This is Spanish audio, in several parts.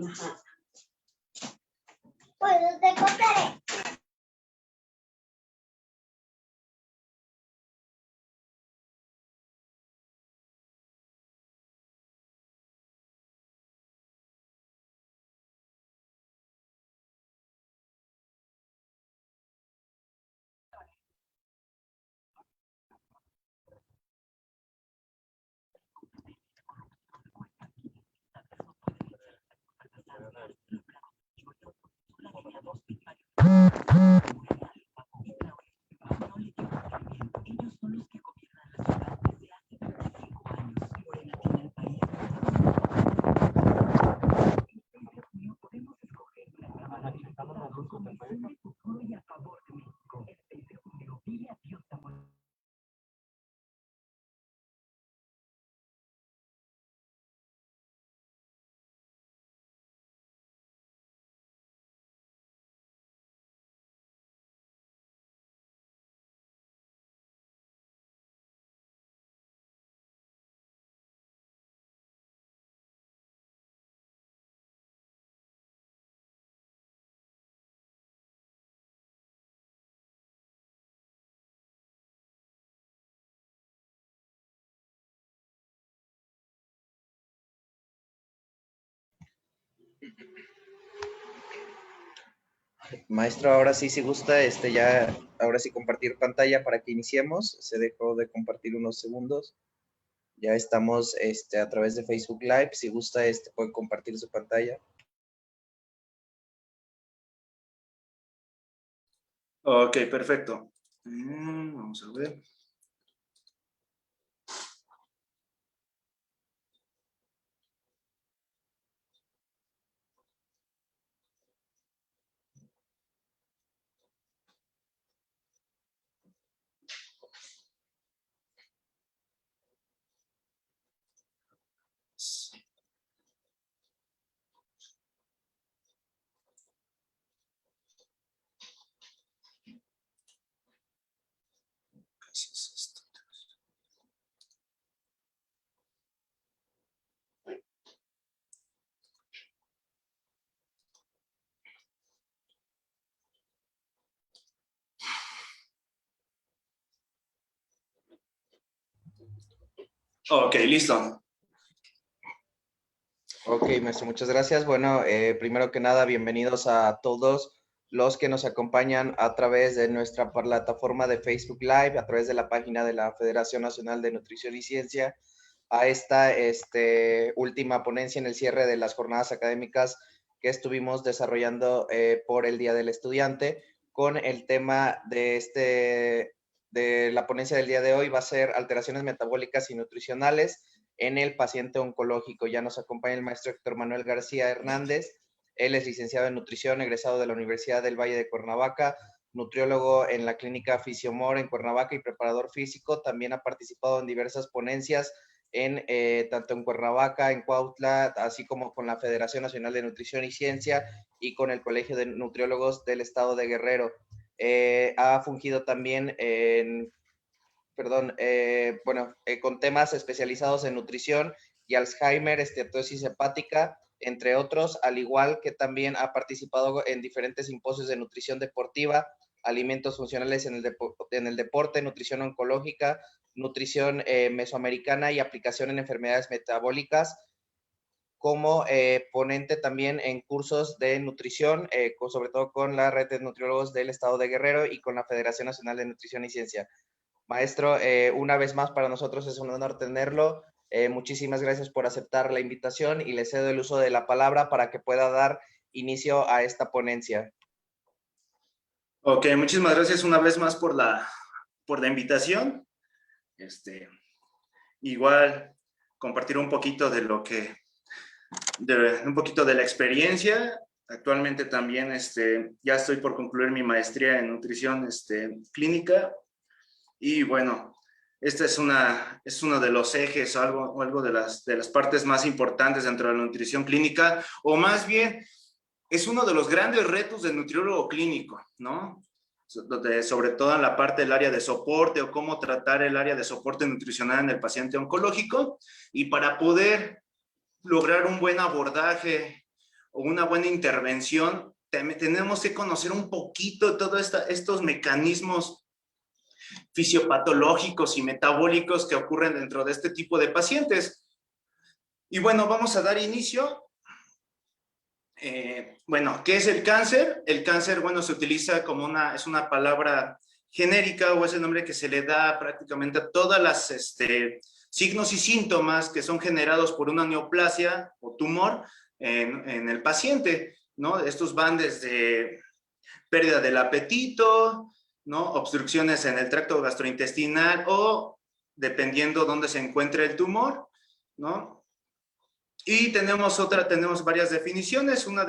Ajá. Bueno, te contaré. Maestro, ahora sí, si gusta, ya, ahora sí compartir pantalla para que iniciemos. Se dejó de compartir unos segundos. Ya estamos, a través de Facebook Live. Si gusta, puede compartir su pantalla. Ok, perfecto. Vamos a ver. ¿Qué es esto? Ok, listo. Ok, maestro, muchas gracias. Bueno, primero que nada, bienvenidos a todos los que nos acompañan a través de nuestra plataforma de Facebook Live, a través de la página de la Federación Nacional de Nutrición y Ciencia, a esta última ponencia en el cierre de las jornadas académicas que estuvimos desarrollando por el Día del Estudiante, con el tema de la ponencia del día de hoy va a ser alteraciones metabólicas y nutricionales en el paciente oncológico. Ya nos acompaña el maestro Héctor Manuel García Hernández. Él es licenciado en nutrición, egresado de la Universidad del Valle de Cuernavaca, nutriólogo en la clínica Fisiomor en Cuernavaca y preparador físico. También ha participado en diversas ponencias tanto en Cuernavaca, en Cuautla, así como con la Federación Nacional de Nutrición y Ciencia y con el Colegio de Nutriólogos del Estado de Guerrero. Ha fungido también con temas especializados en nutrición y Alzheimer, esteatosis hepática, entre otros, al igual que también ha participado en diferentes simposios de nutrición deportiva, alimentos funcionales en el deporte, nutrición oncológica, nutrición mesoamericana y aplicación en enfermedades metabólicas, como ponente también en cursos de nutrición, sobre todo con la red de nutriólogos del Estado de Guerrero y con la Federación Nacional de Nutrición y Ciencia. Maestro, una vez más para nosotros es un honor tenerlo. Muchísimas gracias por aceptar la invitación y le cedo el uso de la palabra para que pueda dar inicio a esta ponencia. Ok, muchísimas gracias una vez más por la invitación. Igual compartir un poquito de lo que, un poquito de la experiencia. Actualmente también ya estoy por concluir mi maestría en nutrición clínica. Y bueno, esta es uno de los ejes o algo de las partes más importantes dentro de la nutrición clínica, o más bien es uno de los grandes retos del nutriólogo clínico, ¿no? Sobre todo en la parte del área de soporte o cómo tratar el área de soporte nutricional en el paciente oncológico, y para poder lograr un buen abordaje, o una buena intervención, tenemos que conocer un poquito todos estos mecanismos fisiopatológicos y metabólicos que ocurren dentro de este tipo de pacientes. Y bueno, vamos a dar inicio. Bueno, ¿qué es el cáncer? El cáncer, bueno, se utiliza como es una palabra genérica, o es el nombre que se le da prácticamente a todas las signos y síntomas que son generados por una neoplasia o tumor en el paciente, ¿no? Estos van desde pérdida del apetito, ¿no? Obstrucciones en el tracto gastrointestinal o dependiendo dónde se encuentre el tumor, ¿no? Y tenemos varias definiciones. Una,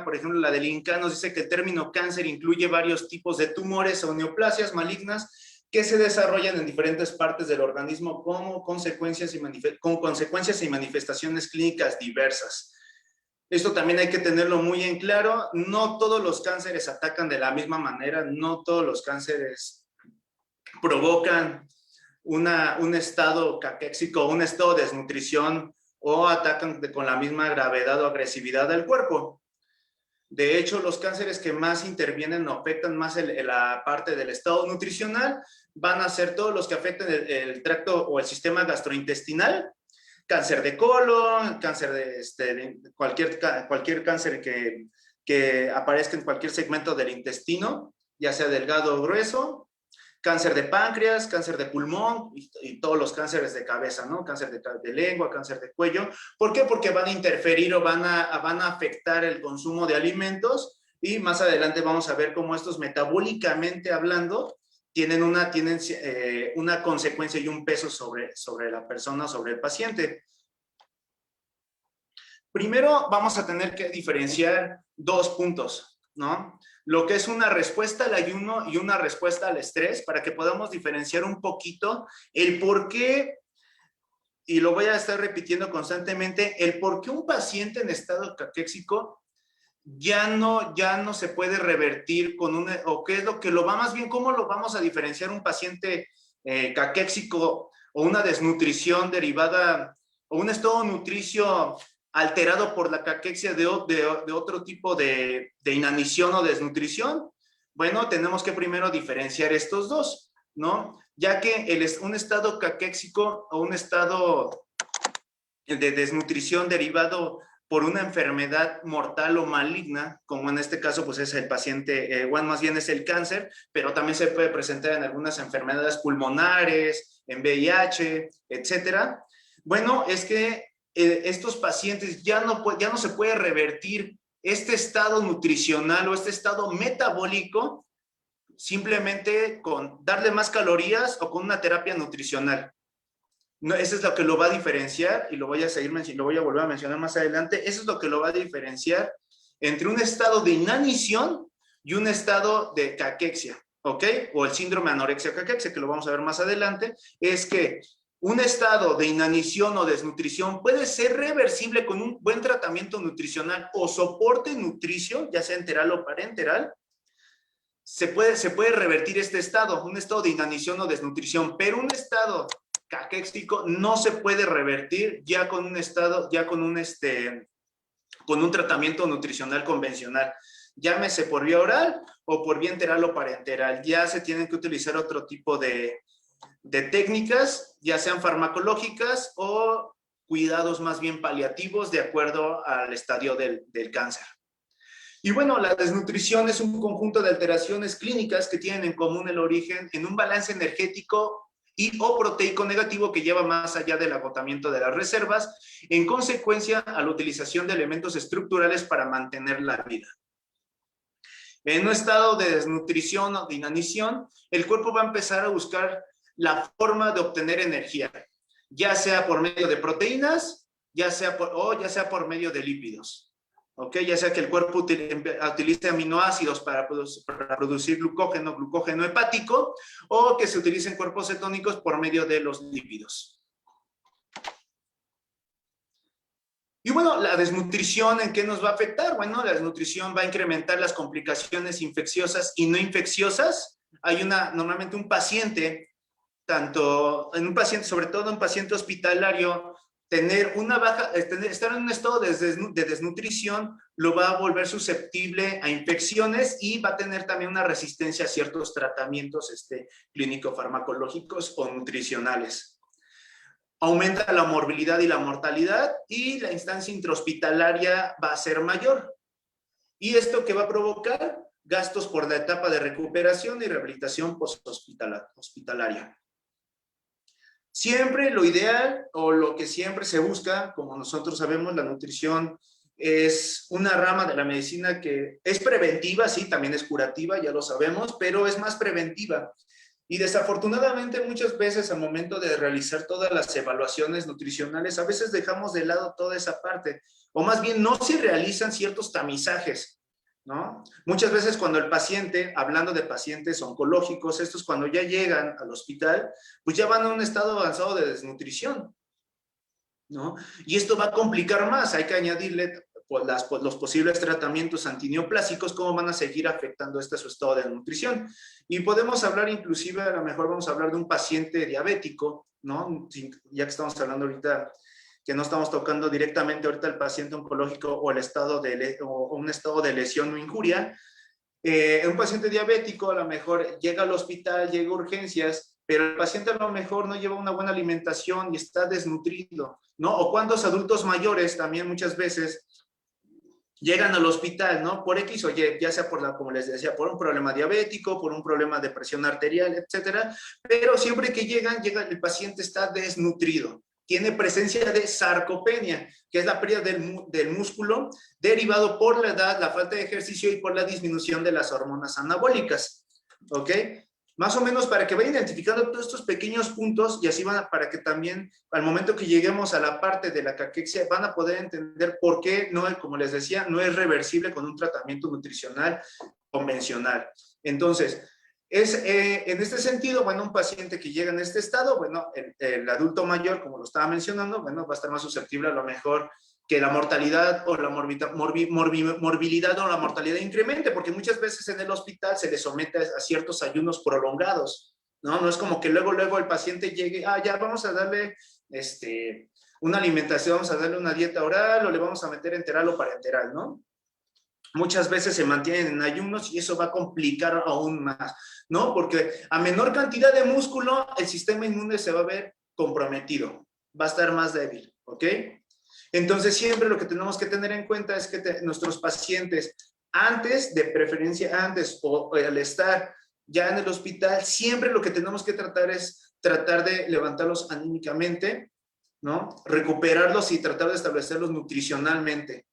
por ejemplo, la del INCA nos dice que el término cáncer incluye varios tipos de tumores o neoplasias malignas que se desarrollan en diferentes partes del organismo con consecuencias y manifestaciones clínicas diversas. Esto también hay que tenerlo muy en claro. No todos los cánceres atacan de la misma manera, no todos los cánceres provocan un estado caquéxico, un estado de desnutrición o atacan con la misma gravedad o agresividad del cuerpo. De hecho, los cánceres que más intervienen o afectan más la parte del estado nutricional van a ser todos los que afectan el tracto o el sistema gastrointestinal, cáncer de colon, cáncer de cualquier cáncer que aparezca en cualquier segmento del intestino, ya sea delgado o grueso, cáncer de páncreas, cáncer de pulmón y todos los cánceres de cabeza, ¿no? Cáncer de lengua, cáncer de cuello. ¿Por qué? Porque van a interferir o van a afectar el consumo de alimentos y más adelante vamos a ver cómo estos metabólicamente hablando tienen una consecuencia y un peso sobre la persona, sobre el paciente. Primero vamos a tener que diferenciar dos puntos, ¿no? Lo que es una respuesta al ayuno y una respuesta al estrés, para que podamos diferenciar un poquito el por qué, y lo voy a estar repitiendo constantemente, el por qué un paciente en estado caquéxico ya no se puede revertir o qué es lo que lo va más bien, cómo lo vamos a diferenciar un paciente caquéxico o una desnutrición derivada o un estado nutricio alterado por la caquexia de otro tipo de inanición o desnutrición. Bueno, tenemos que primero diferenciar estos dos, ¿no? Ya que un estado caquéxico o un estado de desnutrición derivado por una enfermedad mortal o maligna, como en este caso pues es el paciente, bueno, más bien es el cáncer, pero también se puede presentar en algunas enfermedades pulmonares, en VIH, etcétera. Bueno, es que estos pacientes ya no se puede revertir este estado nutricional o este estado metabólico simplemente con darle más calorías o con una terapia nutricional. No, eso es lo que lo va a diferenciar y lo voy a volver a mencionar más adelante. Eso es lo que lo va a diferenciar entre un estado de inanición y un estado de caquexia, ¿ok? O el síndrome anorexia-caquexia, que lo vamos a ver más adelante, es que un estado de inanición o desnutrición puede ser reversible con un buen tratamiento nutricional o soporte nutricio, ya sea enteral o parenteral. Se puede revertir este estado, un estado de inanición o desnutrición, pero un estado caquéxico no se puede revertir ya con un tratamiento nutricional convencional, llámese por vía oral o por vía enteral o parenteral. Ya se tienen que utilizar otro tipo de técnicas, ya sean farmacológicas o cuidados más bien paliativos de acuerdo al estadio del cáncer. Y bueno, la desnutrición es un conjunto de alteraciones clínicas que tienen en común el origen en un balance energético o proteico negativo que lleva más allá del agotamiento de las reservas, en consecuencia a la utilización de elementos estructurales para mantener la vida. En un estado de desnutrición o de inanición, el cuerpo va a empezar a buscar la forma de obtener energía, ya sea por medio de proteínas, ya sea por medio de lípidos. ¿Ok? Ya sea que el cuerpo utilice aminoácidos para producir glucógeno hepático, o que se utilicen cuerpos cetónicos por medio de los lípidos. Y bueno, la desnutrición, ¿en qué nos va a afectar? Bueno, la desnutrición va a incrementar las complicaciones infecciosas y no infecciosas. Hay normalmente un paciente, sobre todo un paciente hospitalario, tener una baja, estar en un estado de desnutrición lo va a volver susceptible a infecciones y va a tener también una resistencia a ciertos tratamientos clínico-farmacológicos o nutricionales. Aumenta la morbilidad y la mortalidad y la instancia intrahospitalaria va a ser mayor. ¿Y esto qué va a provocar? Gastos por la etapa de recuperación y rehabilitación post-hospitalaria. Siempre lo ideal o lo que siempre se busca, como nosotros sabemos, la nutrición es una rama de la medicina que es preventiva, sí, también es curativa, ya lo sabemos, pero es más preventiva. Y desafortunadamente muchas veces al momento de realizar todas las evaluaciones nutricionales, a veces dejamos de lado toda esa parte, o más bien no se realizan ciertos tamizajes, ¿no? Muchas veces cuando el paciente, hablando de pacientes oncológicos, estos cuando ya llegan al hospital, pues ya van a un estado avanzado de desnutrición, ¿no? Y esto va a complicar más, hay que añadirle los posibles tratamientos antineoplásicos, cómo van a seguir afectando su estado de nutrición. Y podemos hablar inclusive, a lo mejor vamos a hablar de un paciente diabético, ¿no? Ya que estamos hablando ahorita, que no estamos tocando directamente ahorita el paciente oncológico o un estado de lesión o injuria. Un paciente diabético a lo mejor llega al hospital, llega a urgencias, pero el paciente a lo mejor no lleva una buena alimentación y está desnutrido, ¿no? O cuántos adultos mayores también muchas veces llegan al hospital, ¿no? Por X o Y, ya sea como les decía, por un problema diabético, por un problema de presión arterial, etcétera, pero siempre que el paciente está desnutrido. Tiene presencia de sarcopenia, que es la pérdida del músculo derivado por la edad, la falta de ejercicio y por la disminución de las hormonas anabólicas, ¿ok? Más o menos para que vayan identificando todos estos pequeños puntos y así para que también al momento que lleguemos a la parte de la caquexia van a poder entender por qué, no, como les decía, no es reversible con un tratamiento nutricional convencional. Entonces, en este sentido, bueno, un paciente que llega en este estado, bueno, el adulto mayor, como lo estaba mencionando, bueno, va a estar más susceptible a lo mejor que la mortalidad o la morbilidad o la mortalidad incremente, porque muchas veces en el hospital se le somete a ciertos ayunos prolongados, ¿no? No es como que luego el paciente llegue, ya vamos a darle una alimentación, vamos a darle una dieta oral o le vamos a meter enteral o parenteral, ¿no? Muchas veces se mantienen en ayunos y eso va a complicar aún más, ¿no? Porque a menor cantidad de músculo, el sistema inmune se va a ver comprometido, va a estar más débil, ¿ok? Entonces, siempre lo que tenemos que tener en cuenta es que nuestros pacientes, de preferencia antes o al estar ya en el hospital, siempre lo que tenemos que tratar es tratar de levantarlos anímicamente, ¿no? Recuperarlos y tratar de establecerlos nutricionalmente.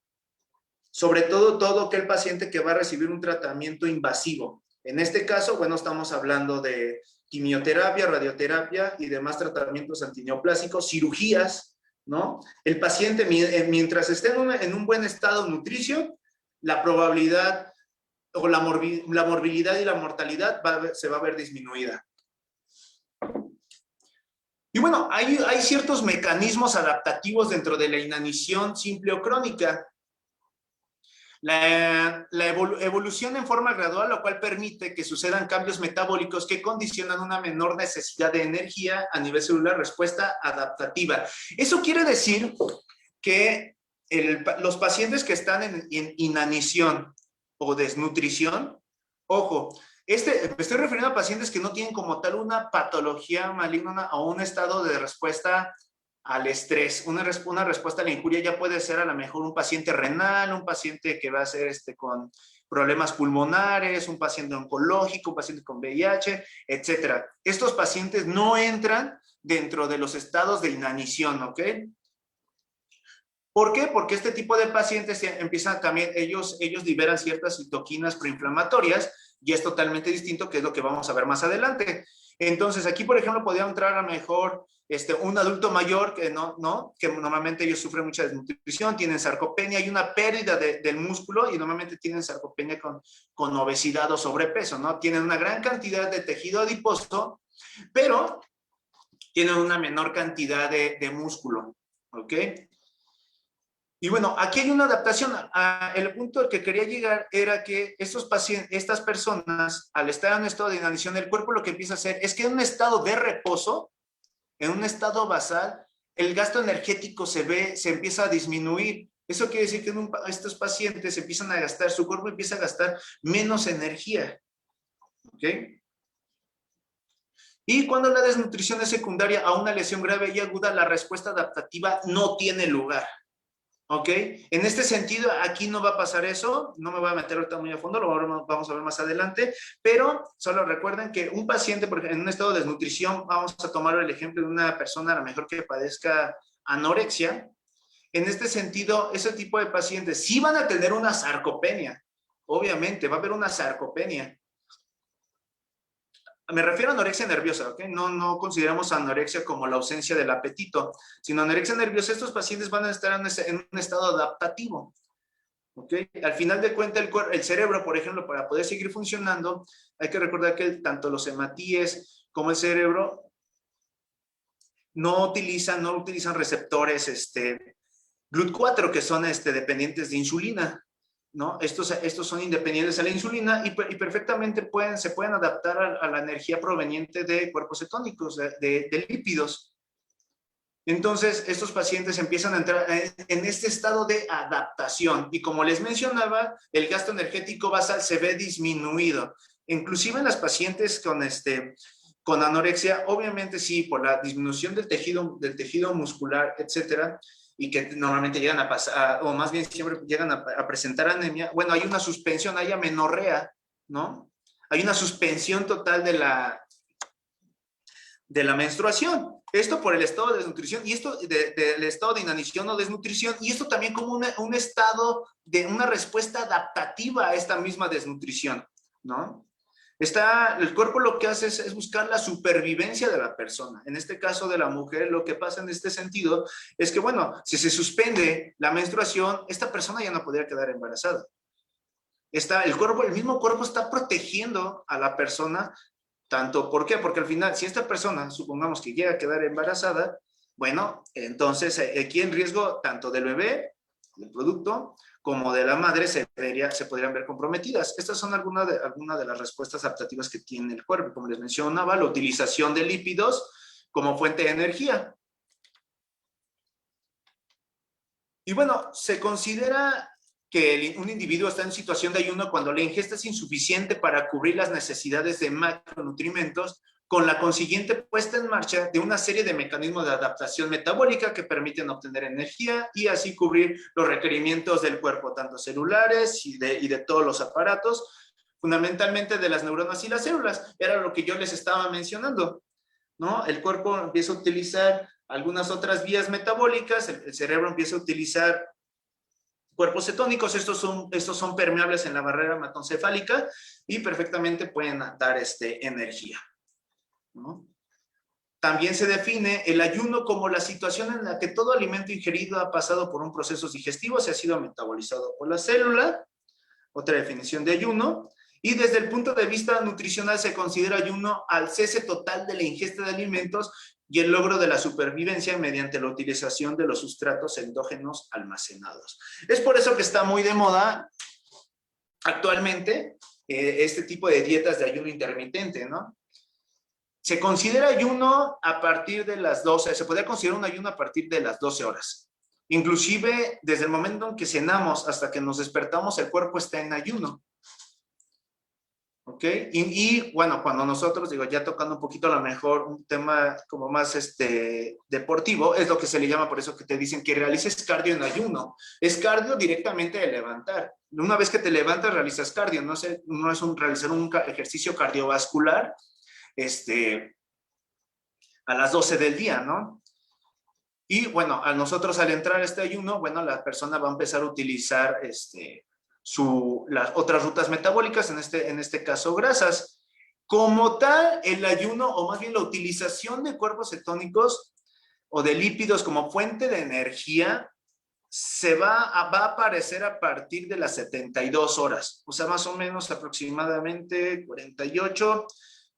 Sobre todo aquel paciente que va a recibir un tratamiento invasivo. En este caso, bueno, estamos hablando de quimioterapia, radioterapia y demás tratamientos antineoplásicos, cirugías, ¿no? El paciente, mientras esté en un buen estado nutricio, la probabilidad o la morbilidad y la mortalidad se va a ver disminuida. Y bueno, hay ciertos mecanismos adaptativos dentro de la inanición simple o crónica. La evolución en forma gradual, lo cual permite que sucedan cambios metabólicos que condicionan una menor necesidad de energía a nivel celular, respuesta adaptativa. Eso quiere decir que los pacientes que están en inanición o desnutrición, ojo, me estoy refiriendo a pacientes que no tienen como tal una patología maligna o un estado de respuesta al estrés, una respuesta a la injuria. Ya puede ser a lo mejor un paciente renal, un paciente que va a ser con problemas pulmonares, un paciente oncológico, un paciente con VIH, etcétera. Estos pacientes no entran dentro de los estados de inanición, ¿ok? ¿Por qué? Porque este tipo de pacientes empiezan también, ellos liberan ciertas citoquinas proinflamatorias y es totalmente distinto, que es lo que vamos a ver más adelante. Entonces, aquí, por ejemplo, podría entrar a lo mejor un adulto mayor que que normalmente ellos sufren mucha desnutrición, tienen sarcopenia, hay una pérdida del músculo y normalmente tienen sarcopenia con obesidad o sobrepeso, ¿no? Tienen una gran cantidad de tejido adiposo, pero tienen una menor cantidad de músculo, ¿ok? Y bueno, aquí hay una adaptación. El punto al que quería llegar era que estas personas, al estar en un estado de inanición, el cuerpo lo que empieza a hacer es que en un estado de reposo, en un estado basal, el gasto energético se empieza a disminuir. Eso quiere decir que estos pacientes empiezan a gastar, su cuerpo empieza a gastar menos energía. ¿Ok? Y cuando la desnutrición es secundaria a una lesión grave y aguda, la respuesta adaptativa no tiene lugar. ¿Ok? En este sentido, aquí no va a pasar eso, no me voy a meter ahorita muy a fondo, lo vamos a ver más adelante, pero solo recuerden que un paciente, por ejemplo, en un estado de desnutrición, vamos a tomar el ejemplo de una persona a lo mejor que padezca anorexia. En este sentido, ese tipo de pacientes sí van a tener una sarcopenia, obviamente, va a haber una sarcopenia. Me refiero a anorexia nerviosa, ¿ok? No consideramos anorexia como la ausencia del apetito, sino anorexia nerviosa. Estos pacientes van a estar en un estado adaptativo, ¿ok? Al final de cuentas, el cerebro, por ejemplo, para poder seguir funcionando, hay que recordar que tanto los hematíes como el cerebro no utilizan receptores GLUT4, que son dependientes de insulina, ¿no? Estos son independientes a la insulina y perfectamente se pueden adaptar a la energía proveniente de cuerpos cetónicos, de lípidos. Entonces, estos pacientes empiezan a entrar en este estado de adaptación y como les mencionaba, el gasto energético basal se ve disminuido. Inclusive en las pacientes con anorexia, obviamente sí, por la disminución del tejido muscular, etcétera, y que normalmente llegan a pasar, o más bien siempre llegan a presentar anemia, bueno, hay una suspensión, hay amenorrea, ¿no? Hay una suspensión total de la menstruación. Esto por el estado de desnutrición y esto del estado de inanición o desnutrición y esto también como un estado de una respuesta adaptativa a esta misma desnutrición, ¿no? El cuerpo lo que hace es buscar la supervivencia de la persona. En este caso de la mujer, lo que pasa en este sentido es que, bueno, si se suspende la menstruación, esta persona ya no podría quedar embarazada. El mismo cuerpo está protegiendo a la persona tanto, ¿por qué? Porque al final, si esta persona, supongamos que llega a quedar embarazada, bueno, entonces aquí el riesgo tanto del bebé, del producto, como de la madre se podrían ver comprometidas. Estas son algunas de las respuestas adaptativas que tiene el cuerpo. Como les mencionaba, la utilización de lípidos como fuente de energía. Y bueno, se considera que un individuo está en situación de ayuno cuando la ingesta es insuficiente para cubrir las necesidades de macronutrientes, con la consiguiente puesta en marcha de una serie de mecanismos de adaptación metabólica que permiten obtener energía y así cubrir los requerimientos del cuerpo, tanto celulares y de todos los aparatos, fundamentalmente de las neuronas y las células. Era lo que yo les estaba mencionando, ¿no? El cuerpo empieza a utilizar algunas otras vías metabólicas, el cerebro empieza a utilizar cuerpos cetónicos, estos son permeables en la barrera hematoencefálica y perfectamente pueden dar energía, ¿no? También se define el ayuno como la situación en la que todo alimento ingerido ha pasado por un proceso digestivo, se ha sido metabolizado por la célula, otra definición de ayuno, y desde el punto de vista nutricional se considera ayuno al cese total de la ingesta de alimentos y el logro de la supervivencia mediante la utilización de los sustratos endógenos almacenados. Es por eso que está muy de moda actualmente este tipo de dietas de ayuno intermitente, ¿no? Se considera ayuno a partir de las 12, se podría considerar un ayuno a partir de las 12 horas. Inclusive, desde el momento en que cenamos hasta que nos despertamos, el cuerpo está en ayuno. ¿Ok? Y bueno, cuando nosotros, ya tocando un poquito a lo mejor un tema como más deportivo, es lo que se le llama, por eso que te dicen que realices cardio en ayuno. Es cardio directamente de levantar. Una vez que te levantas, realizas cardio. No es realizar un ejercicio cardiovascular a las 12 del día, ¿no? Y bueno, a nosotros al entrar a este ayuno, bueno, la persona va a empezar a utilizar las otras rutas metabólicas, en este caso grasas. Como tal, el ayuno, o más bien la utilización de cuerpos cetónicos o de lípidos como fuente de energía, va a aparecer a partir de las 72 horas, o sea, más o menos aproximadamente 48.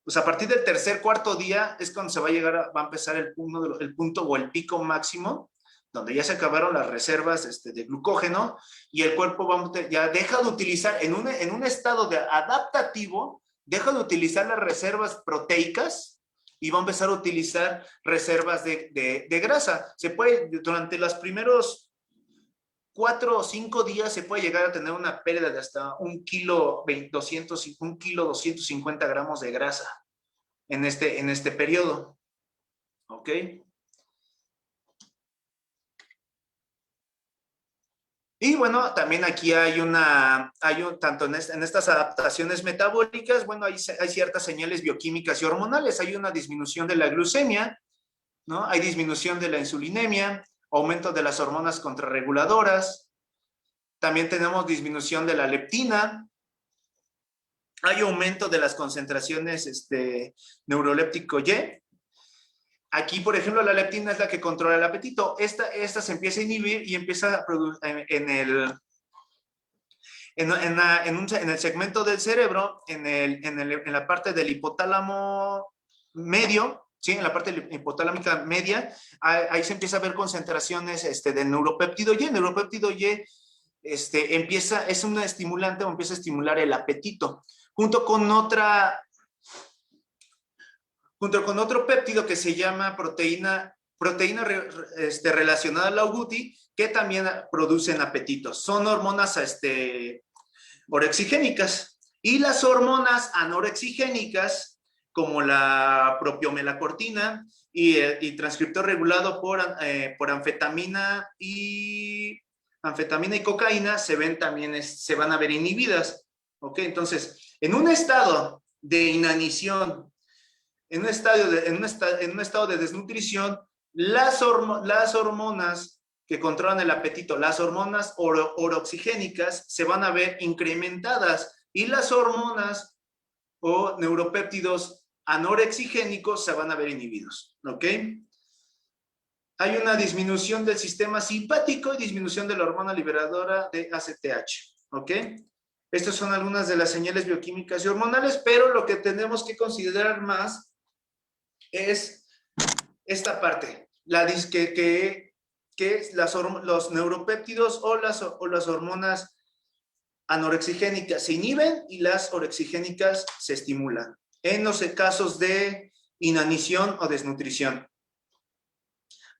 Pues a partir del tercer, cuarto día es cuando va a empezar el punto o el pico máximo, donde ya se acabaron las reservas de glucógeno y el cuerpo ya deja de utilizar, en un estado adaptativo, deja de utilizar las reservas proteicas y va a empezar a utilizar reservas de grasa. Se puede, durante los primeros 4 o 5 días se puede llegar a tener una pérdida de hasta 1 kilo 250 gramos de grasa en este periodo. ¿Ok? Y bueno, también aquí tanto en estas adaptaciones metabólicas, bueno, hay ciertas señales bioquímicas y hormonales. Hay una disminución de la glucemia, ¿no? Hay disminución de la insulinemia, aumento de las hormonas contrarreguladoras. También tenemos disminución de la leptina. Hay aumento de las concentraciones neuroléptico Y. Aquí, por ejemplo, la leptina es la que controla el apetito. Esta se empieza a inhibir y empieza a producir en el segmento del cerebro, en la parte del hipotálamo medio, ¿sí? En la parte hipotalámica media, ahí se empieza a ver concentraciones de neuropéptido Y. El neuropéptido Y es un estimulante o empieza a estimular el apetito, junto con otro péptido que se llama proteína relacionada al agouti, que también producen apetitos. Son hormonas orexigénicas. Y las hormonas anorexigénicas, como la propiomelacortina y transcriptor regulado por anfetamina y cocaína, se van a ver inhibidas. ¿Ok? Entonces, en un estado de inanición, en un estado de desnutrición, las hormonas que controlan el apetito, las hormonas oroxigénicas, se van a ver incrementadas, y las hormonas o neuropéptidos anorexigénicos se van a ver inhibidos. ¿Ok? Hay una disminución del sistema simpático y disminución de la hormona liberadora de ACTH. ¿Ok? Estas son algunas de las señales bioquímicas y hormonales, pero lo que tenemos que considerar más es esta parte, que es los neuropéptidos o las hormonas anorexigénicas se inhiben y las orexigénicas se estimulan en los casos de inanición o desnutrición.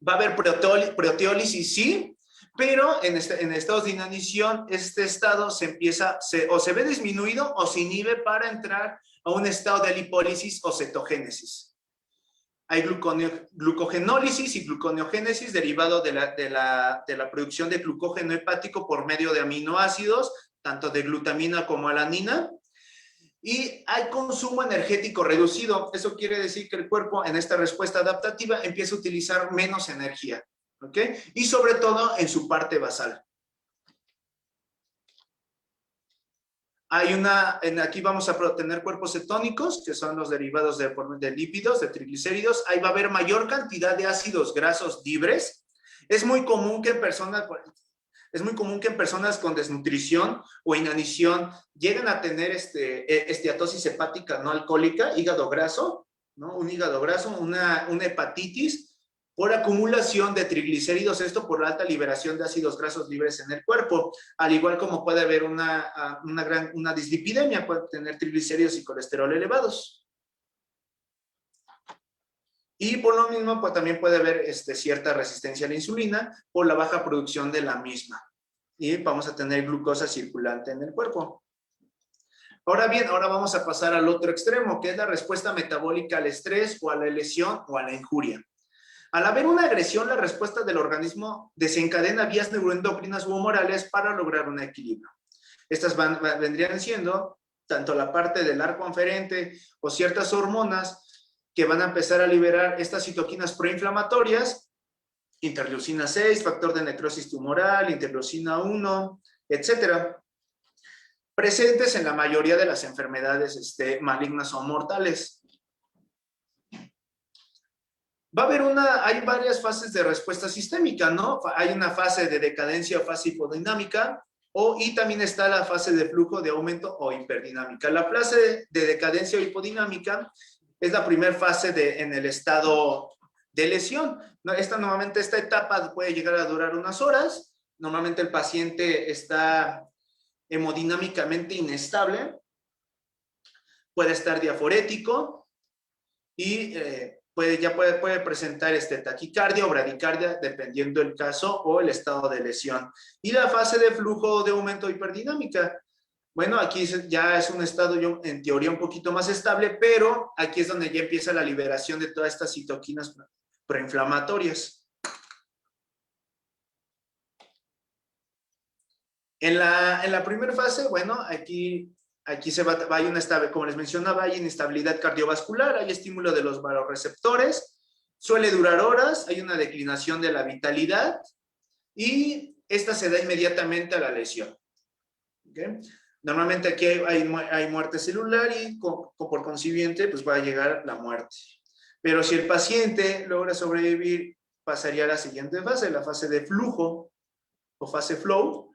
Va a haber proteólisis, sí, pero en estados de inanición, este estado se ve disminuido o se inhibe para entrar a un estado de lipólisis o cetogénesis. Hay glucogenólisis y gluconeogénesis derivado de la producción de glucógeno hepático por medio de aminoácidos, tanto de glutamina como alanina. Y hay consumo energético reducido. Eso quiere decir que el cuerpo, en esta respuesta adaptativa, empieza a utilizar menos energía. ¿Ok? Y sobre todo en su parte basal. Aquí vamos a tener cuerpos cetónicos, que son los derivados de lípidos, de triglicéridos. Ahí va a haber mayor cantidad de ácidos grasos libres. Es muy común que en personas con desnutrición o inanición lleguen a tener esteatosis hepática no alcohólica, hígado graso, ¿no? Un hígado graso, una hepatitis por acumulación de triglicéridos, esto por la alta liberación de ácidos grasos libres en el cuerpo, al igual como puede haber una dislipidemia, puede tener triglicéridos y colesterol elevados. Y por lo mismo, pues también puede haber cierta resistencia a la insulina por la baja producción de la misma. Y vamos a tener glucosa circulante en el cuerpo. Ahora bien, ahora vamos a pasar al otro extremo, que es la respuesta metabólica al estrés o a la lesión o a la injuria. Al haber una agresión, la respuesta del organismo desencadena vías neuroendocrinas u humorales para lograr un equilibrio. Estas vendrían siendo tanto la parte del arco aferente o ciertas hormonas que van a empezar a liberar estas citoquinas proinflamatorias, interleucina 6, factor de necrosis tumoral, interleucina 1, etcétera, presentes en la mayoría de las enfermedades malignas o mortales. Hay varias fases de respuesta sistémica, ¿no? Hay una fase de decadencia o fase hipodinámica, y también está la fase de flujo de aumento o hiperdinámica. La fase de decadencia o hipodinámica es la primera fase en el estado de lesión. Normalmente esta etapa puede llegar a durar unas horas. Normalmente el paciente está hemodinámicamente inestable, puede estar diaforético, y puede presentar taquicardia o bradicardia dependiendo del caso o el estado de lesión. Y la fase de flujo de aumento hiperdinámica. Bueno, aquí ya es un estado en teoría un poquito más estable, pero aquí es donde ya empieza la liberación de todas estas citoquinas proinflamatorias. En la primera fase, bueno, aquí hay como les mencionaba, hay inestabilidad cardiovascular, hay estímulo de los vasoreceptores, suele durar horas, hay una declinación de la vitalidad y esta se da inmediatamente a la lesión. ¿Okay? Normalmente aquí hay muerte celular y por consiguiente pues va a llegar la muerte. Pero si el paciente logra sobrevivir, pasaría a la siguiente fase, la fase de flujo o fase flow.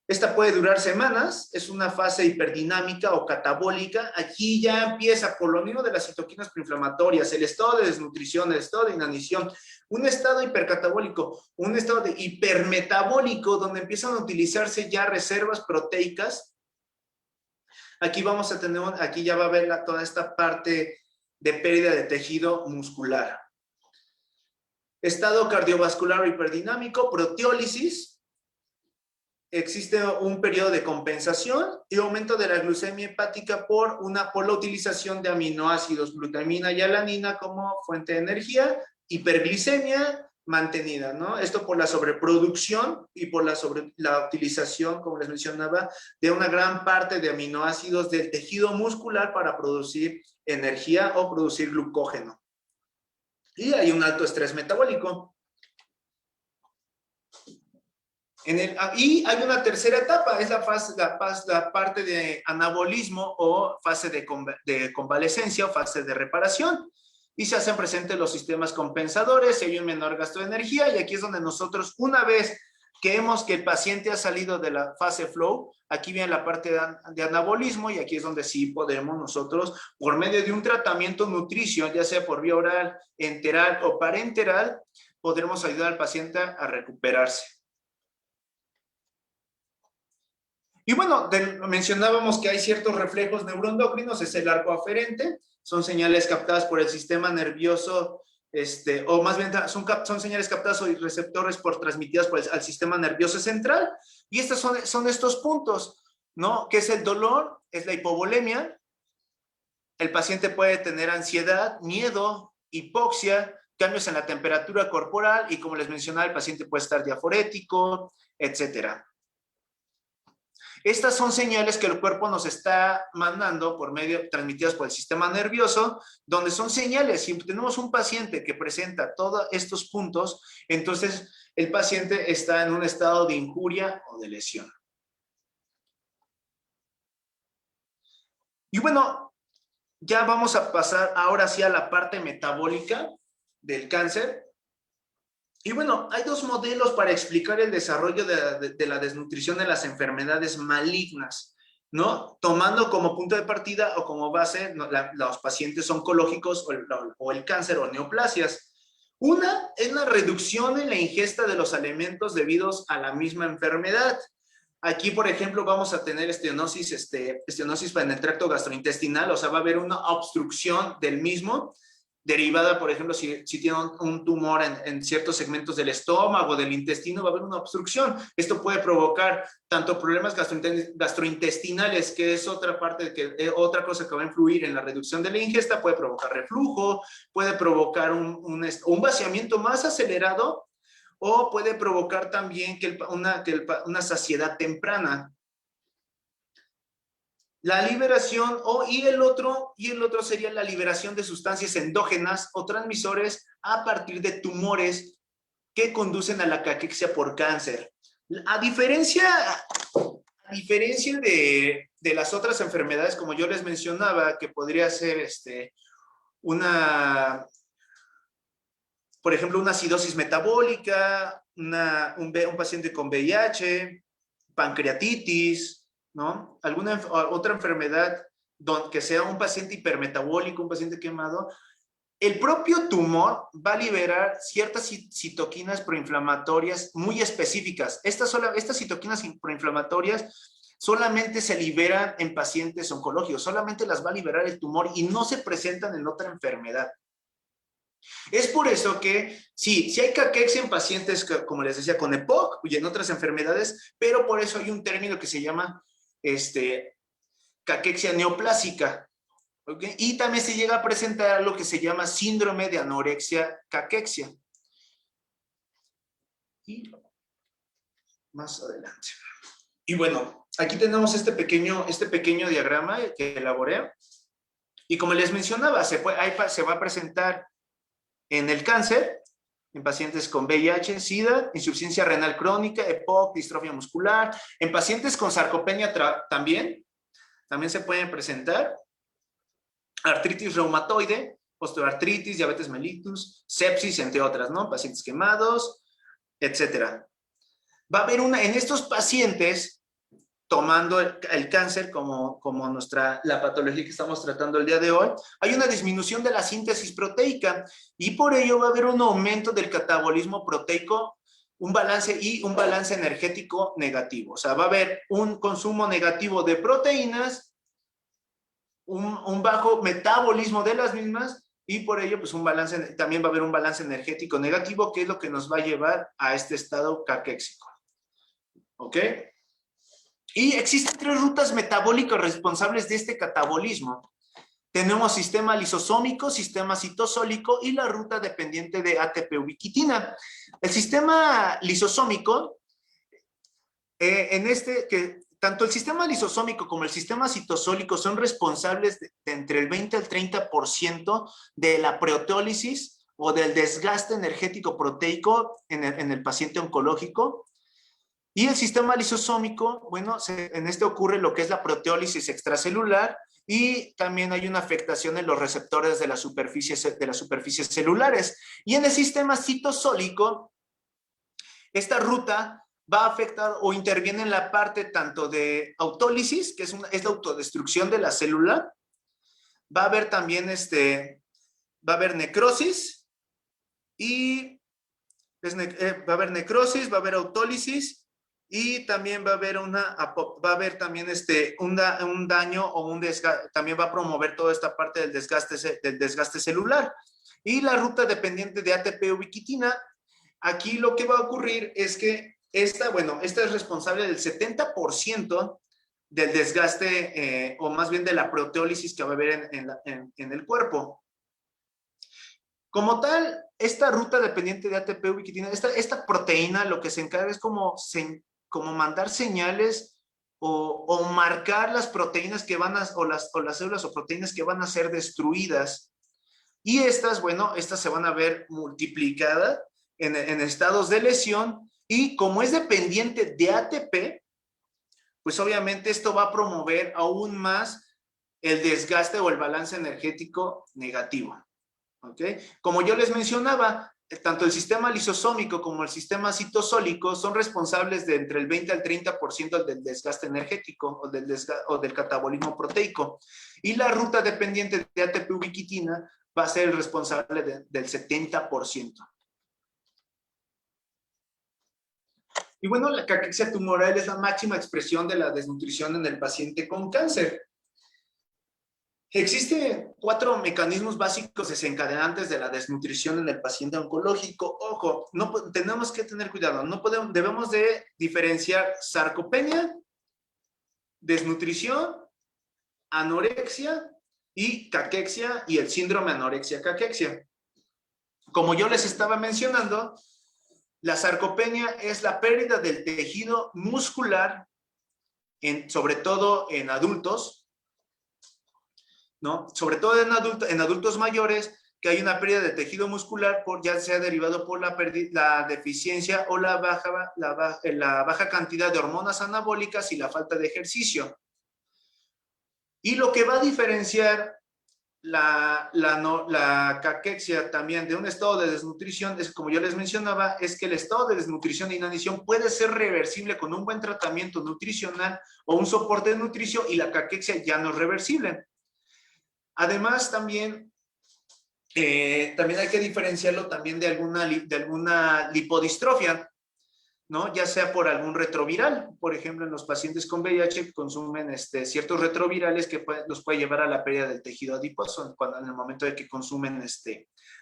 Esta puede durar semanas, es una fase hiperdinamica o catabólica. Aquí ya empieza por lo mismo de las citoquinas proinflamatorias, el estado de desnutrición, el estado de inanición, un estado hipercatabólico, un estado de hipermetabólico donde empiezan a utilizarse ya reservas proteicas. Aquí vamos a tener, aquí ya va a haber toda esta parte de pérdida de tejido muscular. Estado cardiovascular hiperdinámico, proteólisis. Existe un periodo de compensación y aumento de la glucemia hepática por la utilización de aminoácidos, glutamina y alanina como fuente de energía, hiperglicemia mantenida, ¿no? Esto por la sobreproducción y por la utilización, como les mencionaba, de una gran parte de aminoácidos del tejido muscular para producir energía o producir glucógeno. Y hay un alto estrés metabólico. Y hay una tercera etapa, es la parte de anabolismo o fase de convalescencia o fase de reparación. Y se hacen presentes los sistemas compensadores, y hay un menor gasto de energía, y aquí es donde nosotros, una vez que vemos que el paciente ha salido de la fase flow, aquí viene la parte de anabolismo, y aquí es donde sí podemos nosotros, por medio de un tratamiento nutricio, ya sea por vía oral, enteral o parenteral, podremos ayudar al paciente a recuperarse. Y bueno, mencionábamos que hay ciertos reflejos neuroendocrinos, es el arco aferente, son señales captadas por el sistema nervioso, o más bien son señales captadas o receptores transmitidas al sistema nervioso central, y estos son estos puntos, ¿no? Que es el dolor, es la hipovolemia, el paciente puede tener ansiedad, miedo, hipoxia, cambios en la temperatura corporal, y como les mencionaba, el paciente puede estar diaforético, etcétera. Estas son señales que el cuerpo nos está mandando transmitidas por el sistema nervioso, donde son señales. Si tenemos un paciente que presenta todos estos puntos, entonces el paciente está en un estado de injuria o de lesión. Y bueno, ya vamos a pasar ahora sí a la parte metabólica del cáncer. Y bueno, hay dos modelos para explicar el desarrollo de la desnutrición de las enfermedades malignas, ¿no? Tomando como punto de partida o como base los pacientes oncológicos o el cáncer o neoplasias. Una es la reducción en la ingesta de los alimentos debidos a la misma enfermedad. Aquí, por ejemplo, vamos a tener estenosis en el tracto gastrointestinal, o sea, va a haber una obstrucción del mismo, derivada, por ejemplo, si tiene un tumor en ciertos segmentos del estómago, del intestino, va a haber una obstrucción. Esto puede provocar tanto problemas gastrointestinales, que es otra cosa que va a influir en la reducción de la ingesta, puede provocar reflujo, puede provocar un vaciamiento más acelerado, o puede provocar también una saciedad temprana. La liberación, y el otro sería la liberación de sustancias endógenas o transmisores a partir de tumores que conducen a la caquexia por cáncer. A diferencia de las otras enfermedades, como yo les mencionaba, que podría ser por ejemplo, una acidosis metabólica, un paciente con VIH, pancreatitis, ¿no? Alguna otra enfermedad que sea un paciente hipermetabólico, un paciente quemado, el propio tumor va a liberar ciertas citoquinas proinflamatorias muy específicas. Estas citoquinas proinflamatorias solamente se liberan en pacientes oncológicos, solamente las va a liberar el tumor y no se presentan en otra enfermedad. Es por eso que sí hay caquexia en pacientes, como les decía, con EPOC y en otras enfermedades, pero por eso hay un término que se llama caquexia neoplásica. ¿Okay? Y también se llega a presentar lo que se llama síndrome de anorexia caquexia. Y más adelante. Y bueno, aquí tenemos este pequeño diagrama que elaboré. Y como les mencionaba, se va a presentar en el cáncer, en pacientes con VIH, SIDA, insuficiencia renal crónica, EPOC, distrofia muscular. En pacientes con sarcopenia también se pueden presentar artritis reumatoide, osteoartritis, diabetes mellitus, sepsis, entre otras, ¿no? Pacientes quemados, etcétera. Va a haber en estos pacientes, tomando el cáncer como la patología que estamos tratando el día de hoy, hay una disminución de la síntesis proteica y por ello va a haber un aumento del catabolismo proteico, un balance energético negativo. O sea, va a haber un consumo negativo de proteínas, un bajo metabolismo de las mismas y por ello pues también va a haber un balance energético negativo, que es lo que nos va a llevar a este estado caquéxico. ¿Ok? Y existen 3 rutas metabólicas responsables de este catabolismo. Tenemos sistema lisosómico, sistema citosólico y la ruta dependiente de ATP-ubiquitina. El sistema lisosómico, tanto el sistema lisosómico como el sistema citosólico son responsables de entre el 20 al 30% de la proteólisis o del desgaste energético proteico en el paciente oncológico. Y el sistema lisosómico, bueno, en este ocurre lo que es la proteólisis extracelular y también hay una afectación en los receptores de las superficies celulares. Y en el sistema citosólico, esta ruta va a afectar o interviene en la parte tanto de autólisis, que es la autodestrucción de la célula, va a haber también va a haber necrosis y va a haber necrosis, va a haber autólisis y también va a haber también un daño o un desgaste, también va a promover toda esta parte del desgaste celular. Y la ruta dependiente de ATP-ubiquitina, aquí lo que va a ocurrir es que esta es responsable del 70% del desgaste, o más bien de la proteólisis que va a haber en el cuerpo. Como tal, esta ruta dependiente de ATP-ubiquitina, esta proteína lo que se encarga es como mandar señales o marcar las proteínas que o las células o proteínas que van a ser destruidas. Y estas se van a ver multiplicadas en estados de lesión y como es dependiente de ATP, pues obviamente esto va a promover aún más el desgaste o el balance energético negativo. ¿Ok? Como yo les mencionaba, tanto el sistema lisosómico como el sistema citosólico son responsables de entre el 20 al 30% del desgaste energético o del catabolismo proteico. Y la ruta dependiente de ATP-ubiquitina va a ser el responsable del 70%. Y bueno, la caquexia tumoral es la máxima expresión de la desnutrición en el paciente con cáncer. Existen 4 mecanismos básicos desencadenantes de la desnutrición en el paciente oncológico. Ojo, tenemos que tener cuidado, debemos de diferenciar sarcopenia, desnutrición, anorexia y caquexia y el síndrome anorexia-caquexia. Como yo les estaba mencionando, la sarcopenia es la pérdida del tejido muscular, sobre todo en adultos, ¿no? Sobre todo en adultos mayores, que hay una pérdida de tejido muscular, ya sea derivado por la deficiencia o la baja cantidad de hormonas anabólicas y la falta de ejercicio. Y lo que va a diferenciar la caquexia también de un estado de desnutrición, como yo les mencionaba, es que el estado de desnutrición e inanición puede ser reversible con un buen tratamiento nutricional o un soporte de nutricio y la caquexia ya no es reversible. Además, también hay que diferenciarlo también de alguna lipodistrofia. ¿no? Ya sea por algún retroviral. Por ejemplo, en los pacientes con VIH consumen ciertos retrovirales que los puede llevar a la pérdida del tejido adiposo en el momento de que consumen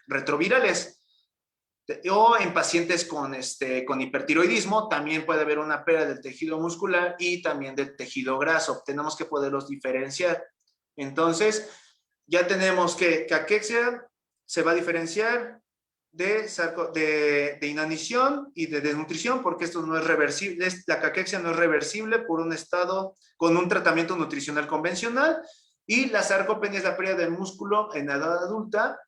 retrovirales. O en pacientes con hipertiroidismo también puede haber una pérdida del tejido muscular y también del tejido graso. Tenemos que poderlos diferenciar. Entonces, ya tenemos que caquexia se va a diferenciar de inanición y de desnutrición, porque esto no es reversible. La caquexia no es reversible por un estado con un tratamiento nutricional convencional, y la sarcopenia es la pérdida del músculo en edad adulta,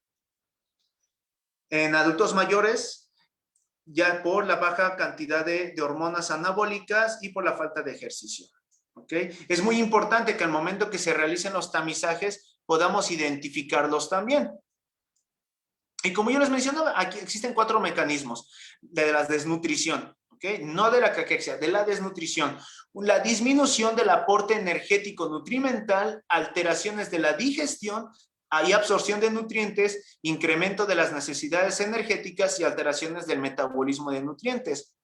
en adultos mayores, ya por la baja cantidad de hormonas anabólicas y por la falta de ejercicio. ¿Okay? Es muy importante que al momento que se realicen los tamizajes podamos identificarlos también. Y como yo les mencionaba, aquí existen 4 mecanismos de la desnutrición, ¿okay? No de la caquexia, de la desnutrición. La disminución del aporte energético nutrimental, alteraciones de la digestión y absorción de nutrientes, incremento de las necesidades energéticas y alteraciones del metabolismo de nutrientes.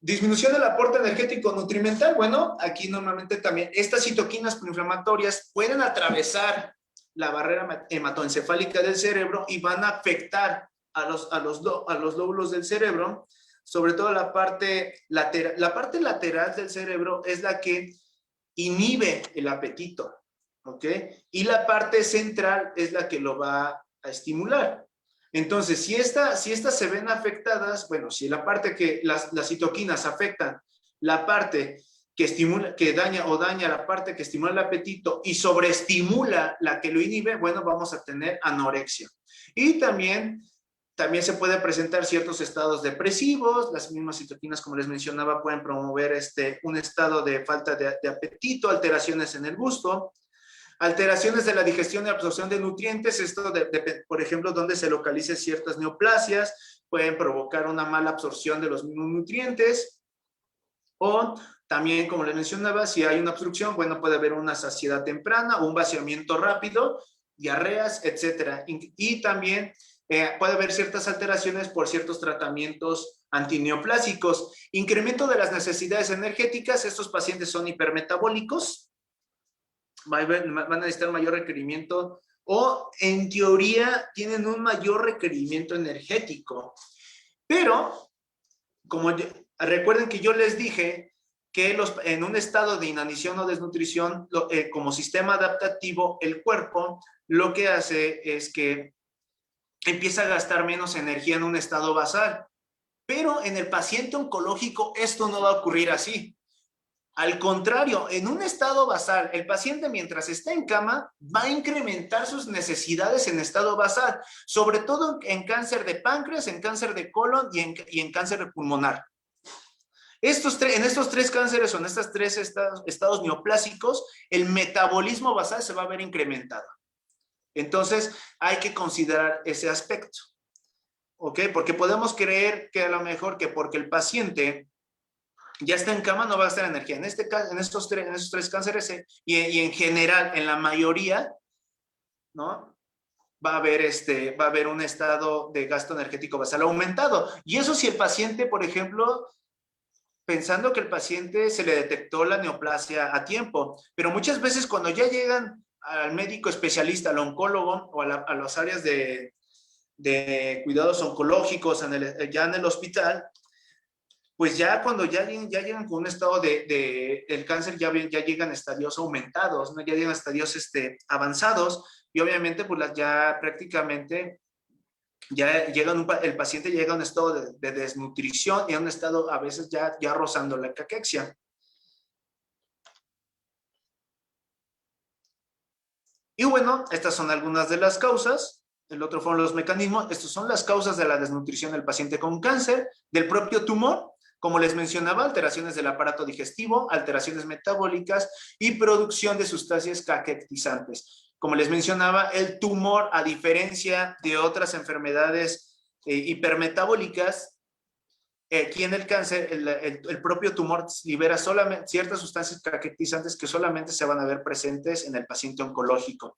Disminución del aporte energético nutrimental. Bueno, aquí normalmente también estas citoquinas proinflamatorias pueden atravesar la barrera hematoencefálica del cerebro y van a afectar a los lóbulos del cerebro, sobre todo la parte lateral. La parte lateral del cerebro es la que inhibe el apetito, ¿ok? Y la parte central es la que lo va a estimular. Entonces, si estas se ven afectadas, bueno, si la parte que las citoquinas afectan la parte que estimula, que daña la parte que estimula el apetito y sobreestimula la que lo inhibe, bueno, vamos a tener anorexia. Y también se pueden presentar ciertos estados depresivos. Las mismas citoquinas, como les mencionaba, pueden promover un estado de falta de apetito, alteraciones en el gusto, alteraciones de la digestión y absorción de nutrientes. Esto, por ejemplo, donde se localicen ciertas neoplasias, pueden provocar una mala absorción de los mismos nutrientes. O también, como les mencionaba, si hay una obstrucción, bueno, puede haber una saciedad temprana o un vaciamiento rápido, diarreas, etcétera. Y también puede haber ciertas alteraciones por ciertos tratamientos antineoplásicos. Incremento de las necesidades energéticas. Estos pacientes son hipermetabólicos, van a necesitar mayor requerimiento, o en teoría tienen un mayor requerimiento energético. Pero, recuerden que yo les dije que en un estado de inanición o desnutrición, como sistema adaptativo, el cuerpo lo que hace es que empieza a gastar menos energía en un estado basal. Pero en el paciente oncológico esto no va a ocurrir así. Al contrario, en un estado basal, el paciente mientras está en cama va a incrementar sus necesidades en estado basal, sobre todo en cáncer de páncreas, en cáncer de colon y en cáncer pulmonar. En estos 3 cánceres o en estos 3 estados neoplásicos, el metabolismo basal se va a ver incrementado. Entonces, hay que considerar ese aspecto, ¿ok? Porque podemos creer que a lo mejor que porque el paciente ya está en cama no va a gastar energía. En estos 3 cánceres y en general, en la mayoría, ¿no? Va a haber un estado de gasto energético basal aumentado. Y eso si el paciente, por ejemplo, pensando que el paciente se le detectó la neoplasia a tiempo, pero muchas veces cuando ya llegan al médico especialista, al oncólogo o a las áreas de cuidados oncológicos ya en el hospital, pues ya cuando ya llegan con un estado del cáncer, ya llegan estadios aumentados, ¿no? Ya llegan estadios avanzados, y obviamente pues ya prácticamente el paciente llega a un estado de desnutrición y a un estado a veces ya rozando la caquexia. Y bueno, estas son algunas de las causas. El otro fueron los mecanismos. Estas son las causas de la desnutrición del paciente con cáncer, del propio tumor. Como les mencionaba, alteraciones del aparato digestivo, alteraciones metabólicas y producción de sustancias caquexizantes. Como les mencionaba, el tumor, a diferencia de otras enfermedades hipermetabólicas, aquí en el cáncer, el propio tumor libera solamente ciertas sustancias caquexizantes que solamente se van a ver presentes en el paciente oncológico.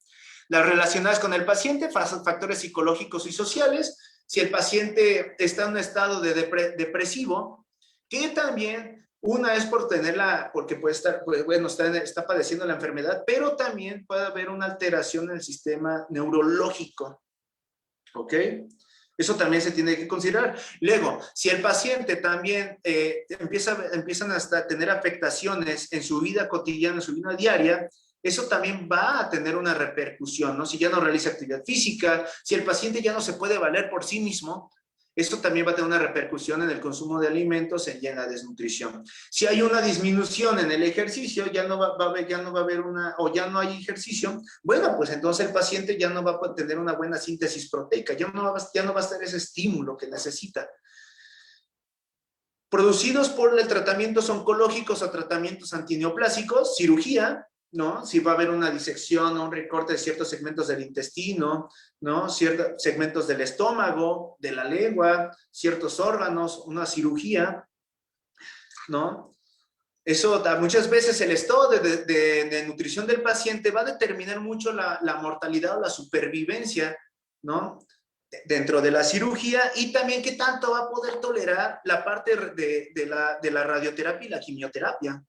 Las relacionadas con el paciente, factores psicológicos y sociales, si el paciente está en un estado de depresivo, que también una es por tenerla, porque puede estar, pues, bueno, está padeciendo la enfermedad, pero también puede haber una alteración en el sistema neurológico, ¿ok? Eso también se tiene que considerar. Luego, si el paciente también empiezan a tener afectaciones en su vida cotidiana, en su vida diaria, eso también va a tener una repercusión, ¿no? Si ya no realiza actividad física, si el paciente ya no se puede valer por sí mismo, esto también va a tener una repercusión en el consumo de alimentos y en la desnutrición. Si hay una disminución en el ejercicio, ya no va a haber una, o ya no hay ejercicio, bueno, pues entonces el paciente ya no va a tener una buena síntesis proteica, ya no va a estar ese estímulo que necesita. Producidos por el tratamientos oncológicos o tratamientos antineoplásicos, cirugía, ¿no? Si va a haber una disección o un recorte de ciertos segmentos del intestino, ¿no? Ciertos segmentos del estómago, de la lengua, ciertos órganos, una cirugía, ¿no? Eso muchas veces el estado de nutrición del paciente va a determinar mucho la mortalidad o la supervivencia, ¿no? Dentro de la cirugía, y también qué tanto va a poder tolerar la parte de la radioterapia y la quimioterapia.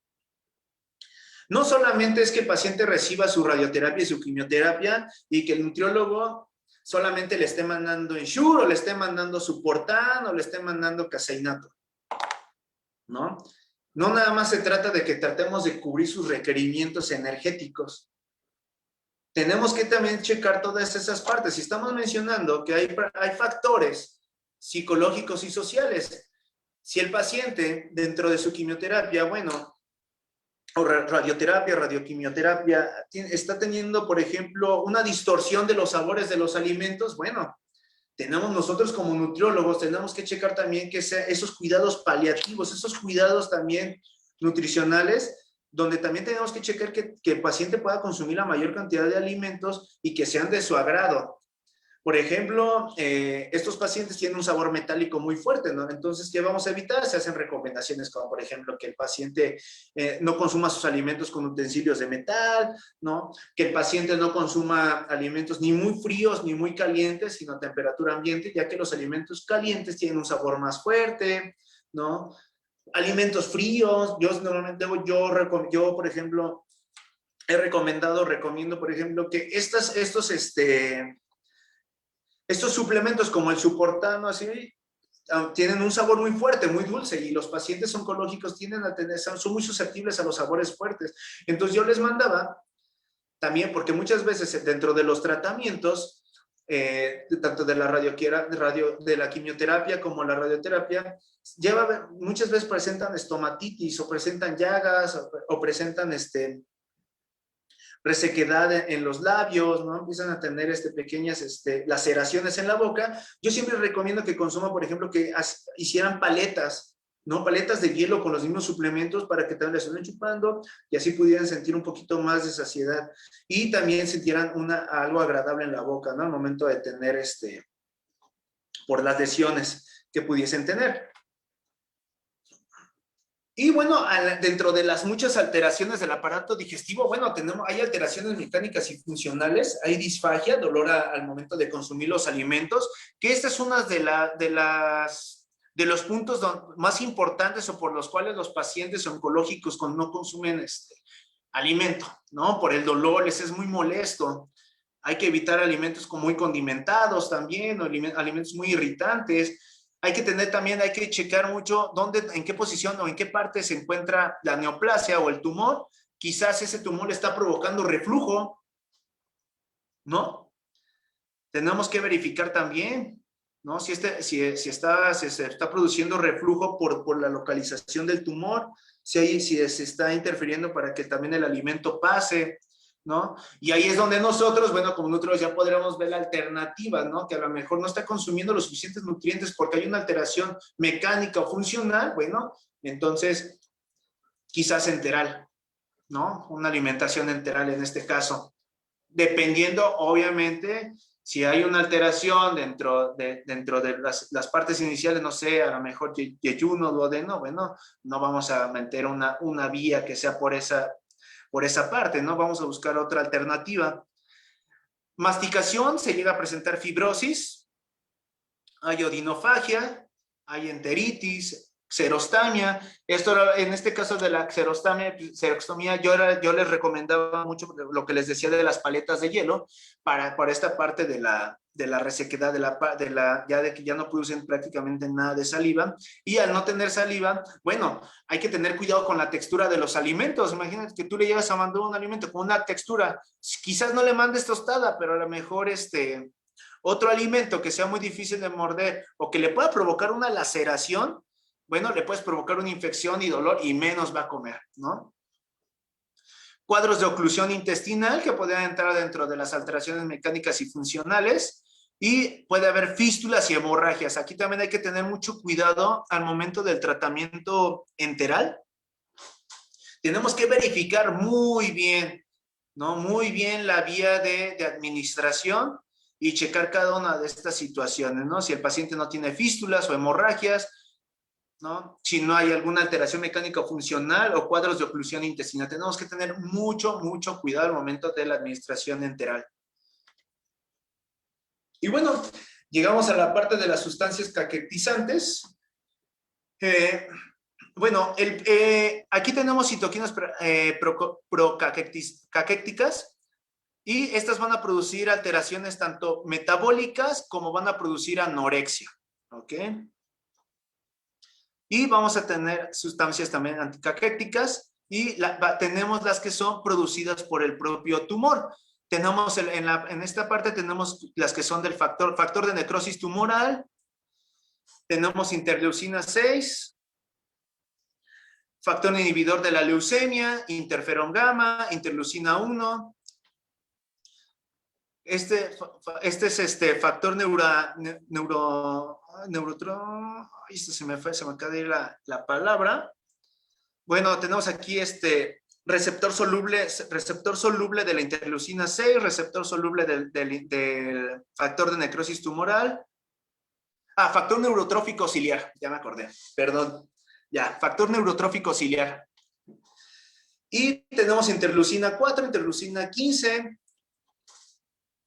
No solamente es que el paciente reciba su radioterapia y su quimioterapia y que el nutriólogo solamente le esté mandando Ensure o le esté mandando Suportán o le esté mandando Caseinato, ¿no? No nada más se trata de que tratemos de cubrir sus requerimientos energéticos. Tenemos que también checar todas esas partes. Si estamos mencionando que hay factores psicológicos y sociales, si el paciente dentro de su quimioterapia, bueno, o radioterapia, radioquimioterapia, está teniendo, por ejemplo, una distorsión de los sabores de los alimentos, bueno, tenemos nosotros como nutriólogos, tenemos que checar también que esos cuidados paliativos, esos cuidados también nutricionales, donde también tenemos que checar que el paciente pueda consumir la mayor cantidad de alimentos y que sean de su agrado. Por ejemplo, estos pacientes tienen un sabor metálico muy fuerte, ¿no? Entonces, ¿qué vamos a evitar? Se hacen recomendaciones como, por ejemplo, que el paciente no consuma sus alimentos con utensilios de metal, ¿no? Que el paciente no consuma alimentos ni muy fríos ni muy calientes, sino a temperatura ambiente, ya que los alimentos calientes tienen un sabor más fuerte, ¿no? Alimentos fríos, yo por ejemplo, recomiendo, por ejemplo, que estos suplementos como el Suportano, así, tienen un sabor muy fuerte, muy dulce, y los pacientes oncológicos son muy susceptibles a los sabores fuertes. Entonces yo les mandaba también, porque muchas veces dentro de los tratamientos, tanto de de la quimioterapia como la radioterapia, muchas veces presentan estomatitis o presentan llagas o presentan resequedad en los labios, ¿no? Empiezan a tener pequeñas laceraciones en la boca. Yo siempre recomiendo que consuman, por ejemplo, que hicieran paletas, ¿no? Paletas de hielo con los mismos suplementos para que también les estén chupando y así pudieran sentir un poquito más de saciedad y también sintieran algo agradable en la boca, ¿no? Al momento de tener por las lesiones que pudiesen tener. Y bueno, dentro de las muchas alteraciones del aparato digestivo, bueno, hay alteraciones mecánicas y funcionales, hay disfagia, dolor al momento de consumir los alimentos, que esta es una de los puntos más importantes o por los cuales los pacientes oncológicos no consumen alimento, ¿no? Por el dolor, les es muy molesto. Hay que evitar alimentos muy condimentados también, o alimentos muy irritantes. Hay que checar mucho en qué posición o en qué parte se encuentra la neoplasia o el tumor. Quizás ese tumor está provocando reflujo, ¿no? Tenemos que verificar también, ¿no? Si se está produciendo reflujo por la localización del tumor, si se está interfiriendo para que también el alimento pase, ¿no? Y ahí es donde nosotros, bueno, como nosotros ya podremos ver la alternativa, ¿no? Que a lo mejor no está consumiendo los suficientes nutrientes porque hay una alteración mecánica o funcional, bueno, entonces quizás enteral, ¿no? Una alimentación enteral en este caso. Dependiendo, obviamente, si hay una alteración dentro de las partes iniciales, no sé, a lo mejor yeyuno, duodeno, bueno, no vamos a meter una vía que sea por esa parte, ¿no? Vamos a buscar otra alternativa. Masticación, se llega a presentar fibrosis, hay odinofagia, hay enteritis, xerostomía. Esto, en este caso de la xerostomía, yo les recomendaba mucho lo que les decía de las paletas de hielo para esta parte de la resequedad, ya de que ya no producen prácticamente nada de saliva. Y al no tener saliva, bueno, hay que tener cuidado con la textura de los alimentos. Imagínate que tú le llevas a mandar un alimento con una textura, quizás no le mandes tostada, pero a lo mejor otro alimento que sea muy difícil de morder o que le pueda provocar una laceración, bueno, le puedes provocar una infección y dolor y menos va a comer, ¿no? Cuadros de oclusión intestinal que podrían entrar dentro de las alteraciones mecánicas y funcionales, y puede haber fístulas y hemorragias. Aquí también hay que tener mucho cuidado al momento del tratamiento enteral. Tenemos que verificar muy bien, ¿no? Muy bien la vía de administración y checar cada una de estas situaciones, ¿no? Si el paciente no tiene fístulas o hemorragias, ¿no? Si no hay alguna alteración mecánica o funcional o cuadros de oclusión intestinal. Tenemos que tener mucho, mucho cuidado al momento de la administración enteral. Y bueno, llegamos a la parte de las sustancias caquetizantes. Bueno, aquí tenemos citoquinas procaquéticas, y estas van a producir alteraciones tanto metabólicas como van a producir anorexia, ¿ok? Y vamos a tener sustancias también anticaquéticas, y tenemos las que son producidas por el propio tumor. Tenemos en esta parte tenemos las que son del factor de necrosis tumoral, tenemos interleucina 6, factor inhibidor de la leucemia, interferón gamma, interleucina 1. Este es factor se me acaba de ir la palabra. Bueno, tenemos aquí receptor soluble de la interleucina 6, receptor soluble del factor de necrosis tumoral. Factor neurotrófico ciliar, ya me acordé, perdón. Ya, factor neurotrófico ciliar. Y tenemos interleucina 4, interleucina 15.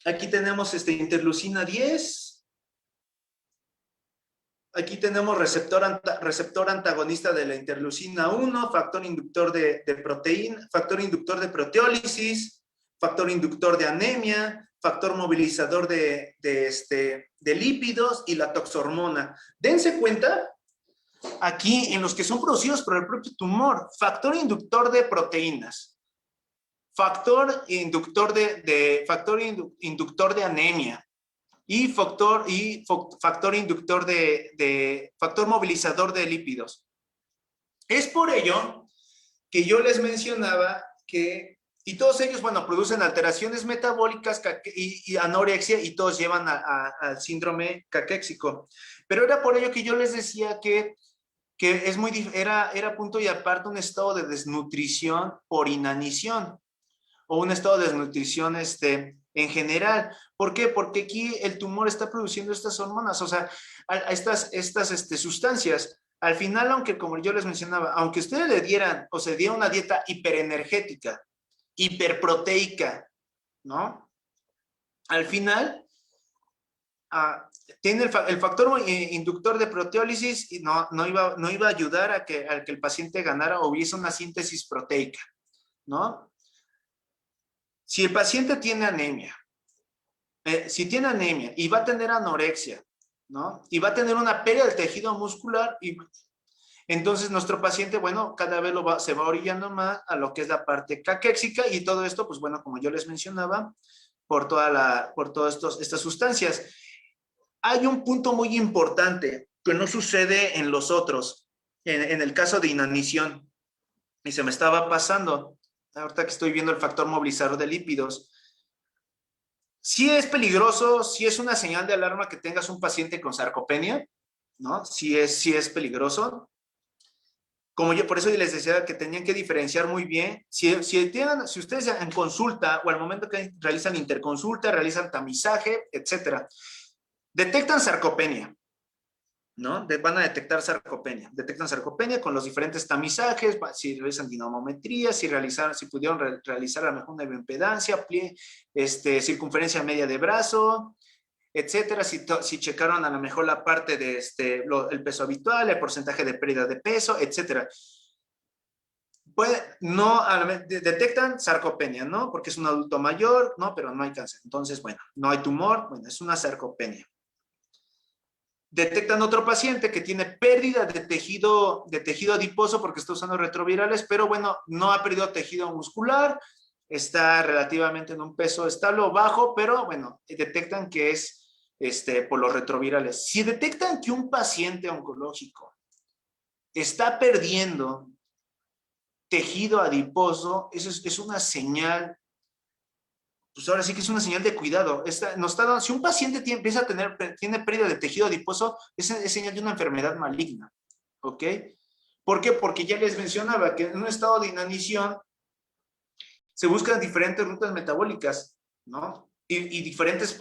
Aquí tenemos interleucina 10. Aquí tenemos receptor antagonista de la interleucina 1, factor inductor de proteína, factor inductor de proteólisis, factor inductor de anemia, factor movilizador de lípidos y la toxhormona. Dense cuenta, aquí en los que son producidos por el propio tumor, factor inductor de proteínas, factor inductor de anemia, y factor inductor factor movilizador de lípidos. Es por ello que yo les mencionaba que, y todos ellos, bueno, producen alteraciones metabólicas y anorexia, y todos llevan al síndrome caquéxico. Pero era por ello que yo les decía que era punto y aparte un estado de desnutrición por inanición, o un estado de desnutrición en general. ¿Por qué? Porque aquí el tumor está produciendo estas hormonas, o sea, estas sustancias. Al final, aunque como yo les mencionaba, aunque ustedes le dieran o se diera una dieta hiperenergética, hiperproteica, ¿no? Al final, tiene el factor inductor de proteólisis y no iba a ayudar a que el paciente ganara o hubiese una síntesis proteica, ¿no? Si el paciente tiene anemia, si tiene anemia y va a tener anorexia, ¿no? Y va a tener una pérdida del tejido muscular, y entonces nuestro paciente, bueno, cada vez se va orillando más a lo que es la parte caquéxica, y todo esto, pues bueno, como yo les mencionaba, por todas estas sustancias. Hay un punto muy importante que no sucede en los otros, en el caso de inanición, y se me estaba pasando ahorita que estoy viendo el factor movilizador de lípidos. Sí es peligroso, sí es una señal de alarma que tengas un paciente con sarcopenia, ¿no? Sí es peligroso. Como yo, por eso les decía que tenían que diferenciar muy bien. Si ustedes en consulta o al momento que realizan interconsulta, realizan tamizaje, etcétera, detectan sarcopenia, ¿no? Van a detectar sarcopenia. Detectan sarcopenia con los diferentes tamizajes, si realizan dinamometría, si pudieron realizar a lo mejor una bioimpedancia, circunferencia media de brazo, etcétera, si checaron a lo mejor la parte de el peso habitual, el porcentaje de pérdida de peso, etcétera. No, detectan sarcopenia, ¿no? Porque es un adulto mayor, ¿no? Pero no hay cáncer. Entonces, bueno, no hay tumor, bueno, es una sarcopenia. Detectan otro paciente que tiene pérdida de tejido adiposo porque está usando retrovirales, pero bueno, no ha perdido tejido muscular, está relativamente en un peso estable o bajo, pero bueno, detectan que es por los retrovirales. Si detectan que un paciente oncológico está perdiendo tejido adiposo, eso es una señal, pues ahora sí que es una señal de cuidado. Si un paciente empieza a tiene pérdida de tejido adiposo, es señal de una enfermedad maligna, ¿ok? ¿Por qué? Porque ya les mencionaba que en un estado de inanición se buscan diferentes rutas metabólicas, ¿no? Y diferentes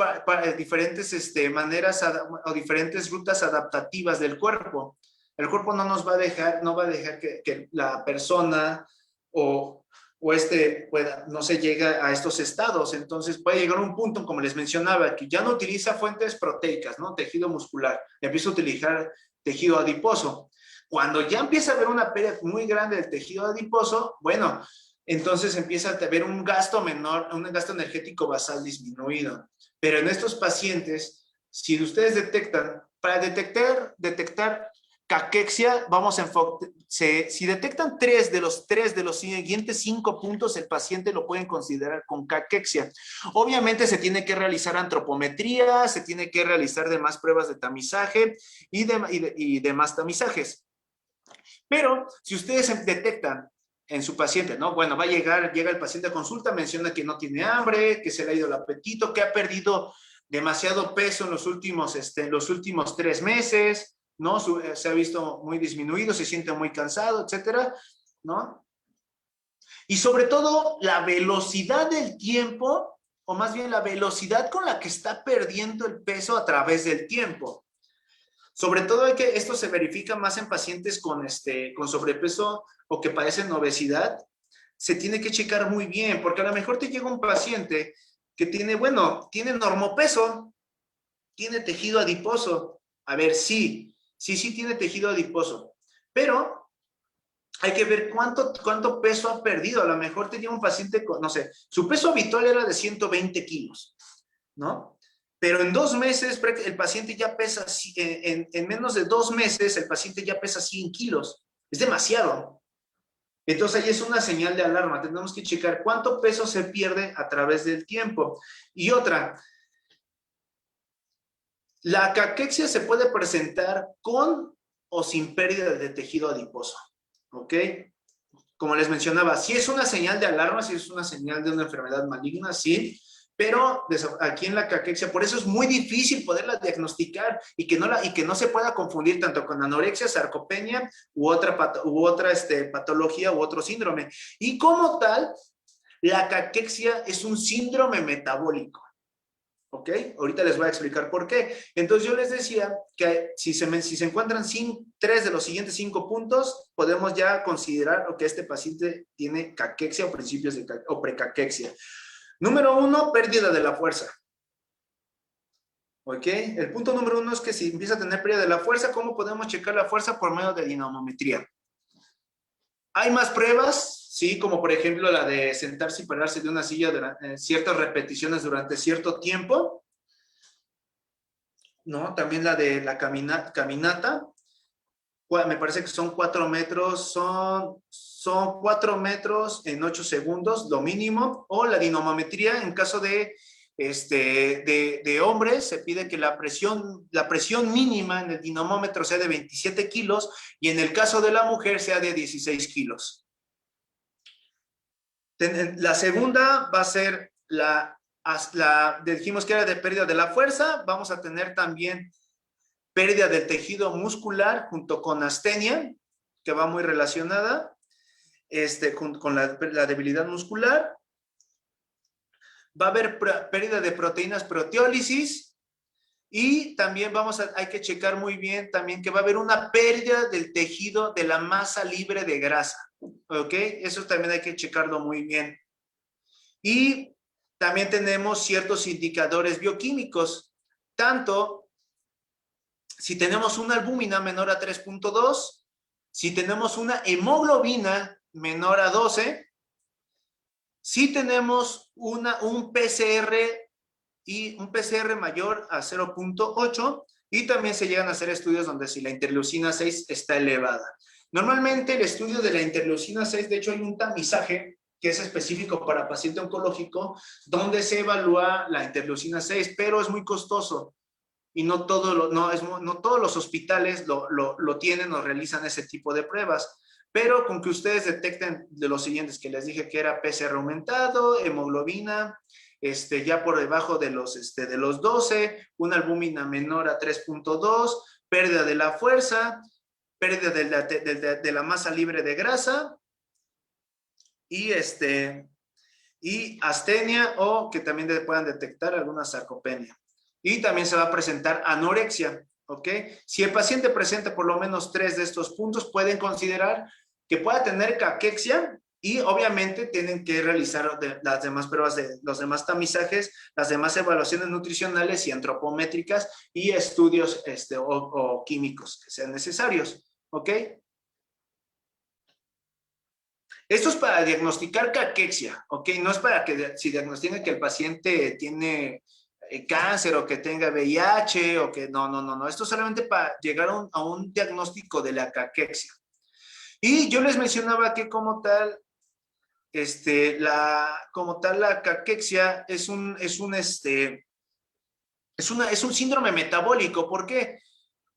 maneras o diferentes rutas adaptativas del cuerpo. El cuerpo no nos va a dejar, no va a dejar que la persona no se llega a estos estados. Entonces puede llegar a un punto, como les mencionaba, que ya no utiliza fuentes proteicas, ¿no? Tejido muscular, empieza a utilizar tejido adiposo. Cuando ya empieza a haber una pérdida muy grande del tejido adiposo, bueno, entonces empieza a haber un gasto menor, un gasto energético basal disminuido. Pero en estos pacientes, si ustedes detectan, para detectar caquexia, si detectan tres de los siguientes 5 puntos, el paciente lo pueden considerar con caquexia. Obviamente se tiene que realizar antropometría, se tiene que realizar demás pruebas de tamizaje y demás tamizajes. Pero si ustedes detectan en su paciente, ¿no? Bueno, llega el paciente a consulta, menciona que no tiene hambre, que se le ha ido el apetito, que ha perdido demasiado peso en los últimos 3 meses, ¿no? Se ha visto muy disminuido, se siente muy cansado, etcétera, ¿no? Y sobre todo, la velocidad del tiempo, o más bien la velocidad con la que está perdiendo el peso a través del tiempo. Sobre todo esto se verifica más en pacientes con sobrepeso o que padecen obesidad. Se tiene que checar muy bien, porque a lo mejor te llega un paciente que tiene normopeso, tiene tejido adiposo. A ver, sí tiene tejido adiposo, pero hay que ver cuánto peso ha perdido. A lo mejor tenía un paciente con, no sé, su peso habitual era de 120 kilos, ¿no? Pero en 2 meses el paciente ya pesa, en menos de 2 meses el paciente ya pesa 100 kilos. Es demasiado. Entonces ahí es una señal de alarma. Tenemos que checar cuánto peso se pierde a través del tiempo. Y otra, la caquexia se puede presentar con o sin pérdida de tejido adiposo. ¿Ok? Como les mencionaba, si es una señal de alarma, si es una señal de una enfermedad maligna, sí. Pero aquí en la caquexia, por eso es muy difícil poderla diagnosticar y que no se pueda confundir tanto con anorexia, sarcopenia u otra patología u otro síndrome. Y como tal, la caquexia es un síndrome metabólico. ¿Ok? Ahorita les voy a explicar por qué. Entonces yo les decía que si se encuentran 3 de los siguientes 5 puntos, podemos ya considerar que este paciente tiene caquexia o principios o precaquexia. Número 1, pérdida de la fuerza. ¿Ok? El punto número 1 es que si empieza a tener pérdida de la fuerza, ¿cómo podemos checar la fuerza? Por medio de dinamometría. Hay más pruebas, ¿sí? Como por ejemplo la de sentarse y pararse de una silla durante ciertas repeticiones durante cierto tiempo, ¿no? También la de la caminata. Me parece que son 4 metros, son 4 metros en 8 segundos, lo mínimo. O la dinamometría, en caso de hombres, se pide que la presión mínima en el dinamómetro sea de 27 kilos y en el caso de la mujer sea de 16 kilos. La segunda va a ser dijimos que era de pérdida de la fuerza. Vamos a tener también pérdida del tejido muscular junto con astenia, que va muy relacionada con la debilidad muscular. Va a haber pérdida de proteínas, proteólisis, y también hay que checar muy bien también que va a haber una pérdida del tejido de la masa libre de grasa. ¿Ok? Eso también hay que checarlo muy bien. Y también tenemos ciertos indicadores bioquímicos. tanto si tenemos una albúmina menor a 3.2, si tenemos una hemoglobina menor a 12, si tenemos un PCR y un PCR mayor a 0.8, y también se llegan a hacer estudios donde si la interleucina 6 está elevada. Normalmente el estudio de la interleucina 6, de hecho hay un tamizaje que es específico para paciente oncológico, donde se evalúa la interleucina 6, pero es muy costoso y no todos los hospitales lo tienen o realizan ese tipo de pruebas. Pero con que ustedes detecten de los siguientes que les dije que era PCR aumentado, hemoglobina, ya por debajo de los 12, una albúmina menor a 3.2, pérdida de la fuerza, pérdida de la masa libre de grasa y astenia, o que también puedan detectar alguna sarcopenia. Y también se va a presentar anorexia, ¿ok? Si el paciente presenta por lo menos 3 de estos puntos, pueden considerar que pueda tener caquexia, y obviamente tienen que realizar las demás pruebas, los demás tamizajes, las demás evaluaciones nutricionales y antropométricas y estudios o químicos que sean necesarios, ¿ok? Esto es para diagnosticar caquexia, ¿ok? No es para que si diagnostiquen que el paciente tiene cáncer o que tenga VIH o que no. Esto es solamente para llegar a un diagnóstico de la caquexia. Y yo les mencionaba que como tal la caquexia es un síndrome metabólico. ¿Por qué?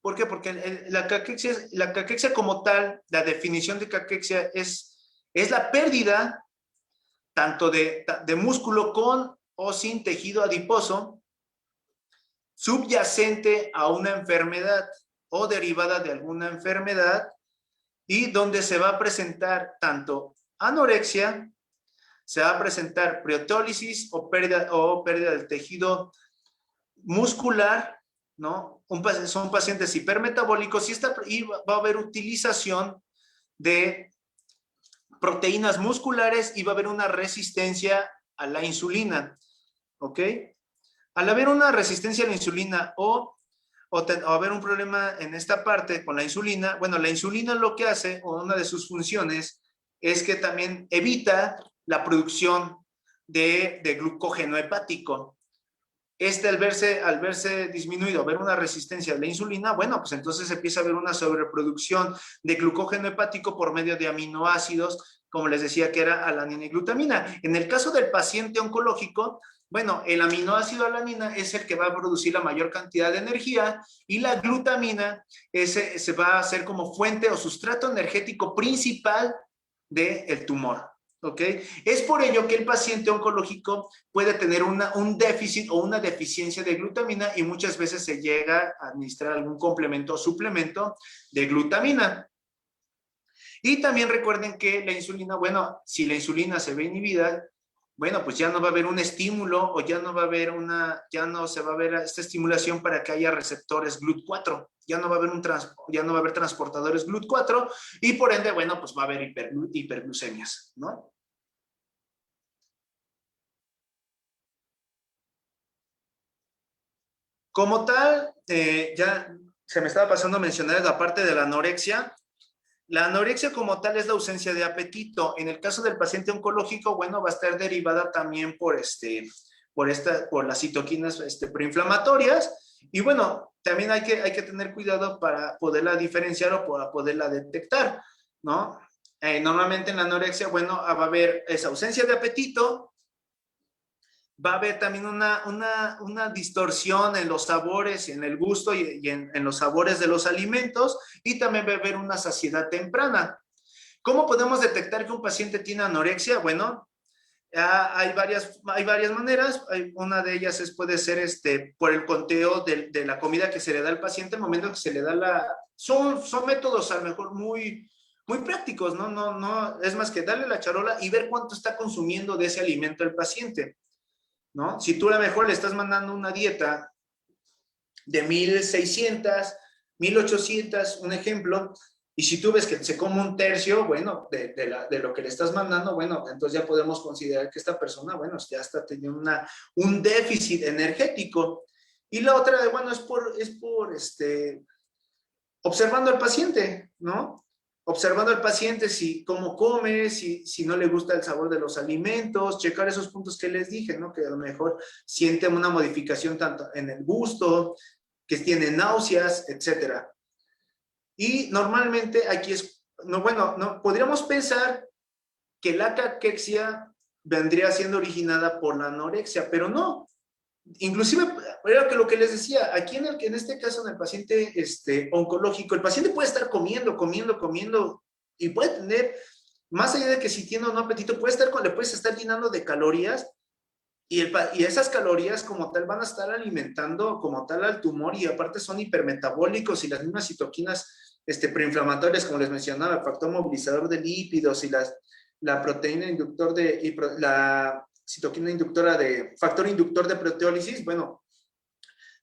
¿Por qué? Porque la caquexia como tal, la definición de caquexia es la pérdida tanto de músculo con o sin tejido adiposo subyacente a una enfermedad o derivada de alguna enfermedad, y donde se va a presentar tanto anorexia, se va a presentar proteólisis o pérdida del tejido muscular, ¿no? Son pacientes hipermetabólicos, y va a haber utilización de proteínas musculares, y va a haber una resistencia a la insulina, ¿ok? Al haber una resistencia a la insulina o haber un problema en esta parte con la insulina, bueno, la insulina lo que hace, o una de sus funciones, es que también evita la producción de glucógeno hepático. Al verse disminuido, ver una resistencia a la insulina, bueno, pues entonces empieza a haber una sobreproducción de glucógeno hepático por medio de aminoácidos, como les decía, que era alanina y glutamina. En el caso del paciente oncológico, bueno, el aminoácido alanina es el que va a producir la mayor cantidad de energía, y la glutamina se va a hacer como fuente o sustrato energético principal del tumor. ¿Ok? Es por ello que el paciente oncológico puede tener un déficit o una deficiencia de glutamina, y muchas veces se llega a administrar algún complemento o suplemento de glutamina. Y también recuerden que la insulina, bueno, si la insulina se ve inhibida, bueno, pues ya no va a haber un estímulo, o ya no se va a ver esta estimulación para que haya receptores GLUT4, ya no va a haber transportadores GLUT4, y por ende, bueno, pues va a haber hiperglucemias, ¿no? Como tal, ya se me estaba pasando a mencionar la parte de la anorexia. La anorexia como tal es la ausencia de apetito. En el caso del paciente oncológico, bueno, va a estar derivada también por las citoquinas proinflamatorias. Y bueno, también hay que tener cuidado para poderla diferenciar o para poderla detectar, ¿no? Normalmente en la anorexia, bueno, va a haber esa ausencia de apetito, va a haber también una distorsión en los sabores, en el gusto y en los sabores de los alimentos, y también va a haber una saciedad temprana. ¿Cómo podemos detectar que un paciente tiene anorexia? Bueno, hay varias maneras. Una de ellas puede ser por el conteo de la comida que se le da al paciente al momento que se le da son métodos a lo mejor muy prácticos, ¿no? No, es más que darle la charola y ver cuánto está consumiendo de ese alimento el paciente, ¿no? Si tú a lo mejor le estás mandando una dieta de 1600, 1800, un ejemplo, y si tú ves que se come un tercio, bueno, de lo que le estás mandando, bueno, entonces ya podemos considerar que esta persona, bueno, ya está teniendo un déficit energético. Y la otra, bueno, observando al paciente, ¿no? Observando al paciente si cómo come, si no le gusta el sabor de los alimentos, checar esos puntos que les dije, ¿no? Que a lo mejor siente una modificación tanto en el gusto, que tiene náuseas, etcétera. Y normalmente aquí podríamos pensar que la caquexia vendría siendo originada por la anorexia, pero no. Inclusive, era que lo que les decía, aquí en este caso, en el paciente oncológico, el paciente puede estar comiendo, y puede tener, más allá de que si tiene o no apetito, le puedes estar llenando de calorías, y esas calorías como tal van a estar alimentando como tal al tumor, y aparte son hipermetabólicos, y las mismas citoquinas preinflamatorias, como les mencionaba, el factor movilizador de lípidos y la proteína inductor la citoquina inductora factor inductor de proteólisis, bueno,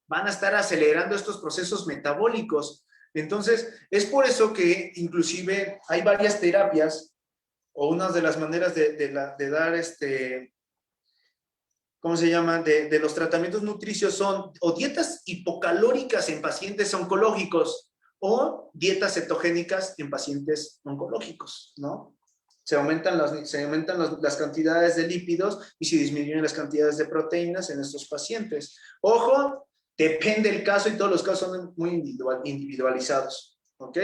van a estar acelerando estos procesos metabólicos. Entonces, es por eso que inclusive hay varias terapias, o una de las maneras de dar ¿cómo se llama? De los tratamientos nutricios son o dietas hipocalóricas en pacientes oncológicos o dietas cetogénicas en pacientes oncológicos, ¿no? Se aumentan las cantidades de lípidos y se disminuyen las cantidades de proteínas en estos pacientes. Ojo, depende del caso, y todos los casos son muy individualizados, ¿ok?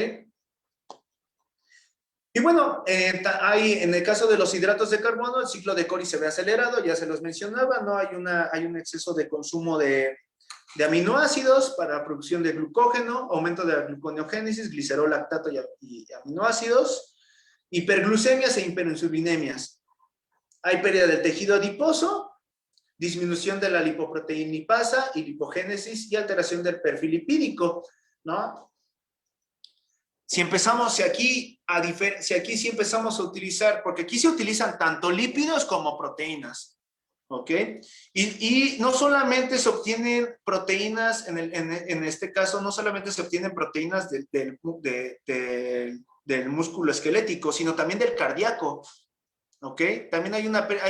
Y bueno, en el caso de los hidratos de carbono, el ciclo de Cori se ve acelerado, ya se los mencionaba, ¿no? Hay un exceso de consumo de aminoácidos para la producción de glucógeno, aumento de la gluconeogénesis, glicerol, lactato y aminoácidos, hiperglucemias e hiperinsulinemias. Hay pérdida del tejido adiposo, disminución de la lipoproteína lipasa y lipogénesis y alteración del perfil lipídico, ¿no? Si aquí sí empezamos a utilizar, porque aquí se utilizan tanto lípidos como proteínas, ¿ok? Y no solamente se obtienen proteínas, en este caso, no solamente se obtienen proteínas del músculo esquelético, sino también del cardíaco, ¿ok? También hay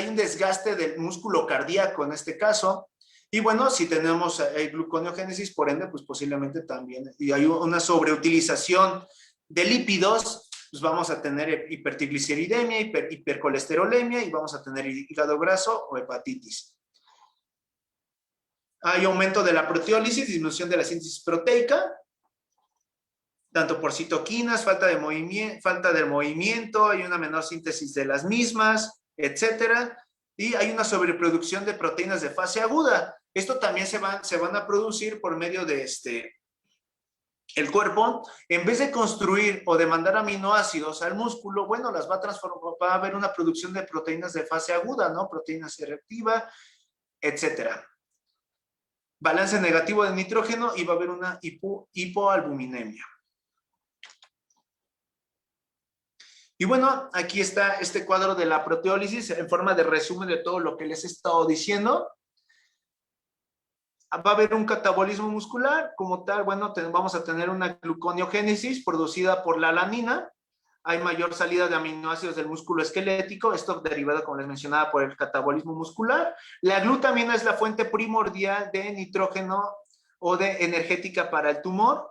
un desgaste del músculo cardíaco en este caso. Y bueno, si tenemos gluconeogénesis, por ende, pues posiblemente también, y hay una sobreutilización de lípidos, pues vamos a tener hipertrigliceridemia, hipercolesterolemia, y vamos a tener hígado graso o hepatitis. Hay aumento de la proteólisis, disminución de la síntesis proteica, tanto por citoquinas, falta de movimiento, hay una menor síntesis de las mismas, etcétera, y hay una sobreproducción de proteínas de fase aguda. Esto también se van a producir por medio de el cuerpo, en vez de construir o de mandar aminoácidos al músculo, bueno, las va a transformar, va a haber una producción de proteínas de fase aguda, ¿no? Proteína C reactiva, etcétera. Balance negativo de nitrógeno, y va a haber una hipoalbuminemia. Y bueno, aquí está este cuadro de la proteólisis en forma de resumen de todo lo que les he estado diciendo. Va a haber un catabolismo muscular como tal. Bueno, vamos a tener una gluconeogénesis producida por la alanina. Hay mayor salida de aminoácidos del músculo esquelético, esto derivado, como les mencionaba, por el catabolismo muscular. La glutamina es la fuente primordial de nitrógeno o de energética para el tumor.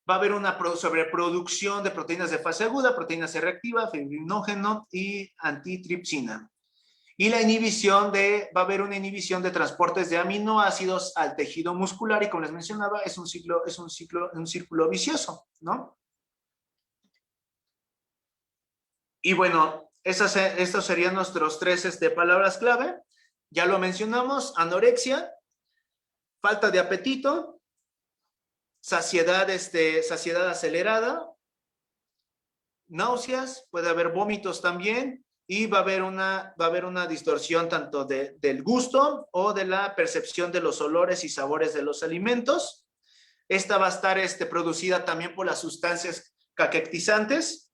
Va a haber una sobreproducción de proteínas de fase aguda, proteína C reactiva, fibrinógeno y antitripsina. Y va a haber una inhibición de transportes de aminoácidos al tejido muscular, y como les mencionaba, es un círculo vicioso, ¿no? Y bueno, estos serían nuestros 3 palabras clave. Ya lo mencionamos: anorexia, falta de apetito, saciedad acelerada, náuseas, puede haber vómitos también, y va a haber una distorsión tanto del gusto o de la percepción de los olores y sabores de los alimentos. Esta va a estar producida también por las sustancias caquectizantes.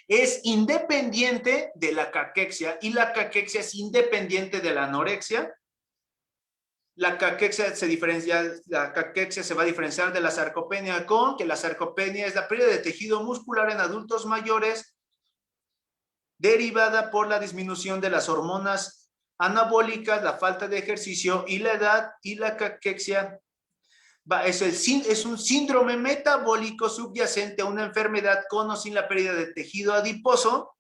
Es independiente de la caquexia, y la caquexia es independiente de la anorexia. La caquexia se va a diferenciar de la sarcopenia con que la sarcopenia es la pérdida de tejido muscular en adultos mayores derivada por la disminución de las hormonas anabólicas, la falta de ejercicio y la edad, y la caquexia es un síndrome metabólico subyacente a una enfermedad con o sin la pérdida de tejido adiposo,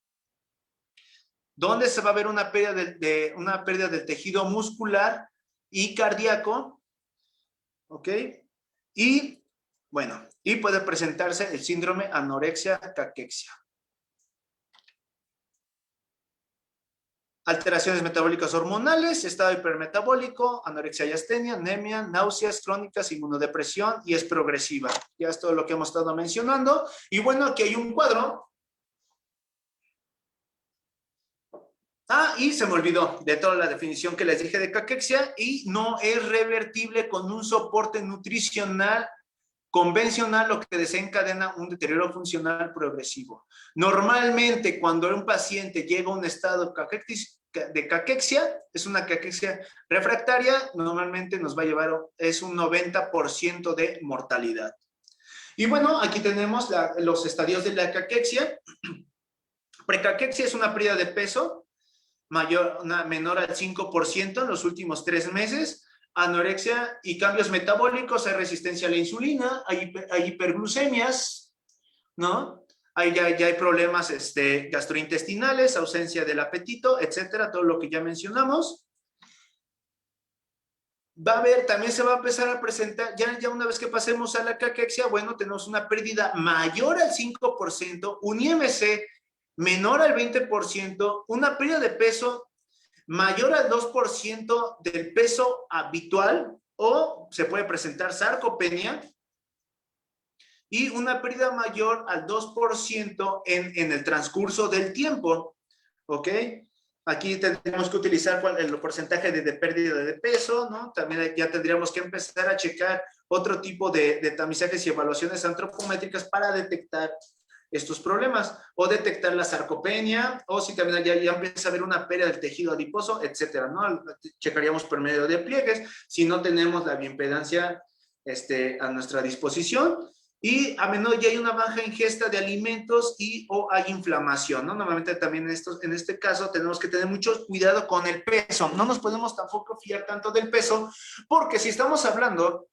donde se va a ver una pérdida del tejido muscular y cardíaco, ¿ok? Y, bueno, y puede presentarse el síndrome anorexia-caquexia. Alteraciones metabólicas hormonales, estado hipermetabólico, anorexia y astenia, anemia, náuseas crónicas, inmunodepresión, y es progresiva. Ya es todo lo que hemos estado mencionando. Y bueno, aquí hay un cuadro. Y se me olvidó de toda la definición que les dije de caquexia, y no es revertible con un soporte nutricional convencional, lo que desencadena un deterioro funcional progresivo. Normalmente, cuando un paciente llega a un estado de caquexia, es una caquexia refractaria, normalmente nos va a llevar, es un 90% de mortalidad. Y bueno, aquí tenemos los estadios de la caquexia. Precaquexia es una pérdida de peso menor al 5% en los últimos 3 meses. Anorexia y cambios metabólicos, hay resistencia a la insulina, hay hiperglucemias, ¿no? Ya hay problemas gastrointestinales, ausencia del apetito, etcétera, todo lo que ya mencionamos. Va a haber, también se va a empezar a presentar, ya una vez que pasemos a la caquexia, bueno, tenemos una pérdida mayor al 5%, un IMC menor al 20%, una pérdida de peso mayor al 2% del peso habitual, o se puede presentar sarcopenia, y una pérdida mayor al 2% en el transcurso del tiempo, ¿ok? Aquí tendríamos que utilizar el porcentaje de pérdida de peso, ¿no? También ya tendríamos que empezar a checar otro tipo de tamizajes y evaluaciones antropométricas para detectar estos problemas, o detectar la sarcopenia, o si también ya empieza a haber una pérdida del tejido adiposo, etcétera, ¿no? Checaríamos por medio de pliegues, si no tenemos la bioimpedancia a nuestra disposición, y a menudo ya hay una baja ingesta de alimentos o hay inflamación, ¿no? Normalmente también en este caso tenemos que tener mucho cuidado con el peso, no nos podemos tampoco fiar tanto del peso, porque si estamos hablando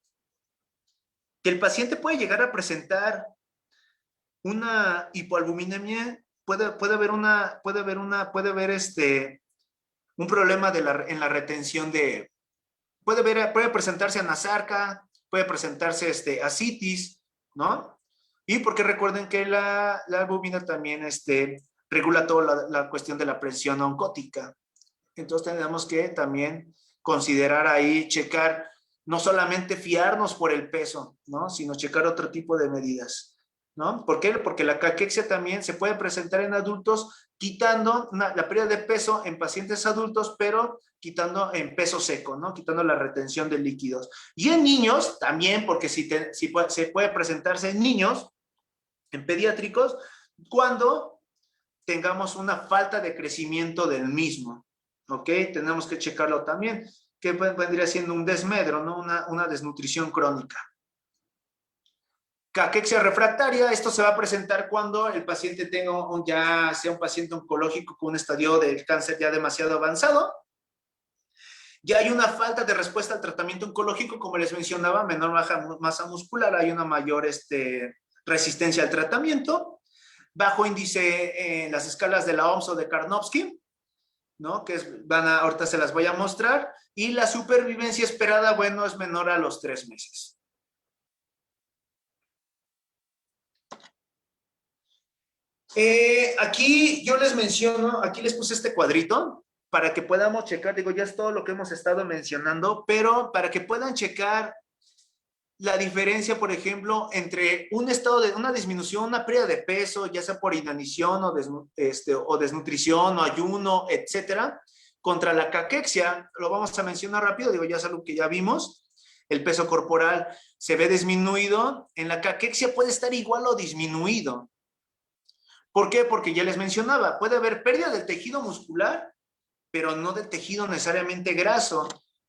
que el paciente puede llegar a presentar una hipoalbuminemia, puede haber un problema en la retención puede presentarse anasarca, puede presentarse ascitis, ¿no? Y porque recuerden que la albumina también regula toda la cuestión de la presión oncótica. Entonces tenemos que también considerar ahí, checar, no solamente fiarnos por el peso, ¿no? Sino checar otro tipo de medidas, ¿no? ¿Por qué? Porque la caquexia también se puede presentar en adultos, quitando la pérdida de peso en pacientes adultos, pero quitando en peso seco, ¿no? Quitando la retención de líquidos. Y en niños también, porque se puede presentarse en niños, en pediátricos, cuando tengamos una falta de crecimiento del mismo, ¿ok? Tenemos que checarlo también, que vendría siendo un desmedro, ¿no? Una desnutrición crónica. Caquexia refractaria, esto se va a presentar cuando el paciente ya sea un paciente oncológico con un estadio del cáncer ya demasiado avanzado. Ya hay una falta de respuesta al tratamiento oncológico, como les mencionaba, menor masa muscular, hay una mayor resistencia al tratamiento, bajo índice en las escalas de la OMS o de Karnofsky, ¿no? Ahorita se las voy a mostrar, y la supervivencia esperada, bueno, es menor a los 3 meses. Aquí yo les menciono, aquí les puse este cuadrito para que podamos checar, digo, ya es todo lo que hemos estado mencionando, pero para que puedan checar la diferencia, por ejemplo, entre un estado de una disminución, una pérdida de peso, ya sea por inanición o desnutrición o ayuno, etcétera, contra la caquexia. Lo vamos a mencionar rápido, digo, ya es algo que ya vimos. El peso corporal se ve disminuido. En la caquexia puede estar igual o disminuido. ¿Por qué? Porque ya les mencionaba, puede haber pérdida del tejido muscular, pero no del tejido necesariamente graso.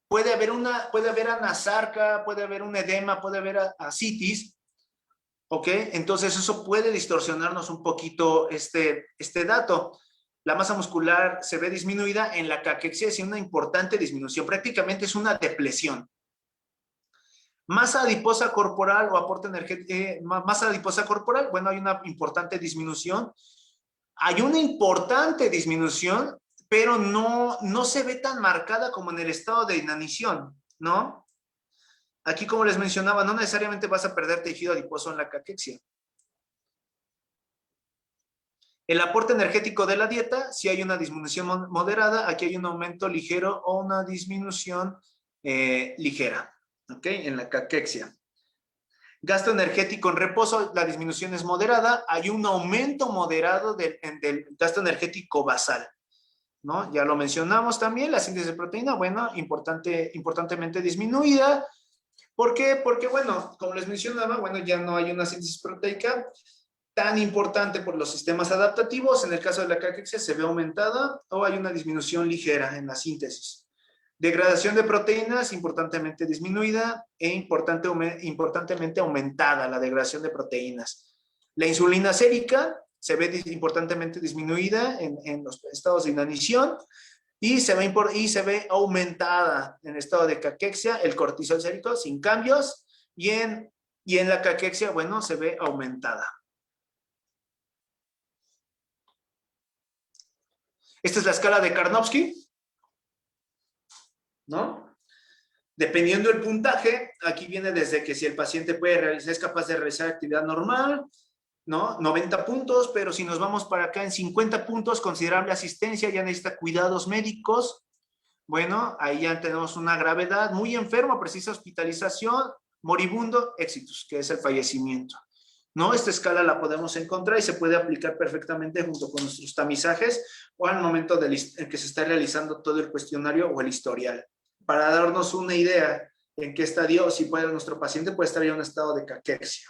Puede haber anasarca, puede haber un edema, puede haber ascitis, ¿ok? Entonces eso puede distorsionarnos un poquito este dato. la masa muscular se ve disminuida, en la caquexia es una importante disminución, prácticamente es una depresión. Masa adiposa corporal o aporte energético, masa adiposa corporal, bueno, hay una importante disminución. Hay una importante disminución, pero no se ve tan marcada como en el estado de inanición, ¿no? Aquí, como les mencionaba, no necesariamente vas a perder tejido adiposo en la caquexia. El aporte energético de la dieta, si hay una disminución moderada, aquí hay un aumento ligero o una disminución ligera, ¿ok? En la caquexia. Gasto energético en reposo, la disminución es moderada, hay un aumento moderado del gasto energético basal, ¿no? Ya lo mencionamos también, la síntesis de proteína, bueno, importantemente disminuida. ¿Por qué? Porque, bueno, como les mencionaba, bueno, ya no hay una síntesis proteica tan importante por los sistemas adaptativos. En el caso de la caquexia se ve aumentada o hay una disminución ligera en la síntesis. Degradación de proteínas importantemente disminuida e importantemente aumentada la degradación de proteínas. La insulina sérica se ve importantemente disminuida en los estados de inanición y se ve aumentada en el estado de caquexia el cortisol sérico sin cambios y en la caquexia, bueno, se ve aumentada. Esta es la escala de Karnofsky, ¿no? Dependiendo del puntaje, aquí viene desde que si el paciente es capaz de realizar actividad normal, ¿no? 90 puntos, pero si nos vamos para acá en 50 puntos, considerable asistencia, ya necesita cuidados médicos. Bueno, ahí ya tenemos una gravedad, muy enfermo, precisa hospitalización, moribundo, éxitos, que es el fallecimiento. ¿No? Esta escala la podemos encontrar y se puede aplicar perfectamente junto con nuestros tamizajes o al momento en que se está realizando todo el cuestionario o el historial, para darnos una idea en qué estadio, si nuestro paciente puede estar en un estado de caquexia.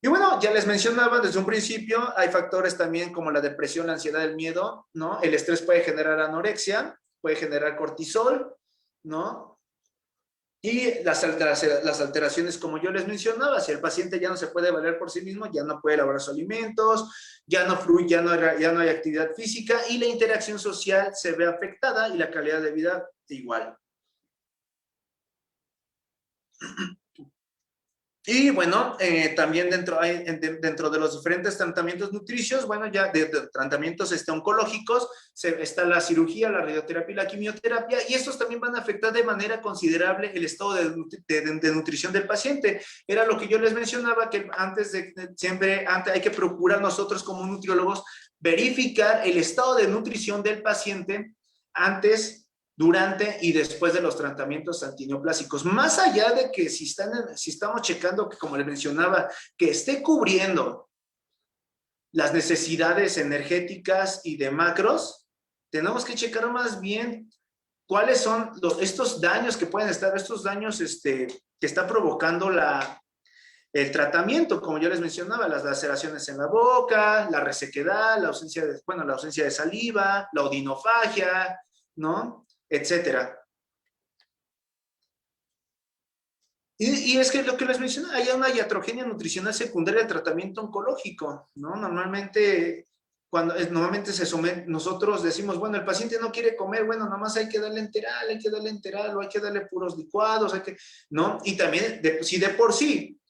Y bueno, ya les mencionaba desde un principio, hay factores también como la depresión, la ansiedad, el miedo, ¿no? El estrés puede generar anorexia, puede generar cortisol, ¿no? Y las alteraciones, como yo les mencionaba, si el paciente ya no se puede valer por sí mismo, ya no puede elaborar sus alimentos, ya no fluye, ya no hay actividad física y la interacción social se ve afectada y la calidad de vida igual. Y bueno, también dentro de los diferentes tratamientos nutricios, bueno, ya de tratamientos oncológicos, está la cirugía, la radioterapia y la quimioterapia, y estos también van a afectar de manera considerable el estado de nutrición del paciente. Era lo que yo les mencionaba, que antes hay que procurar nosotros como nutriólogos verificar el estado de nutrición del paciente antes, durante y después de los tratamientos antineoplásicos. Más allá de que si estamos checando, que como les mencionaba, que esté cubriendo las necesidades energéticas y de macros, tenemos que checar más bien cuáles son estos daños que pueden estar, estos daños que está provocando el tratamiento, como yo les mencionaba, las laceraciones en la boca, la resequedad, la ausencia de saliva, la odinofagia, ¿no? Etcétera. Y es que lo que les mencioné, hay una iatrogenia nutricional secundaria del tratamiento oncológico, ¿no? Normalmente nosotros decimos, bueno, el paciente no quiere comer, bueno, nomás hay que darle enteral, o hay que darle puros licuados, ¿no? Y también, si de por sí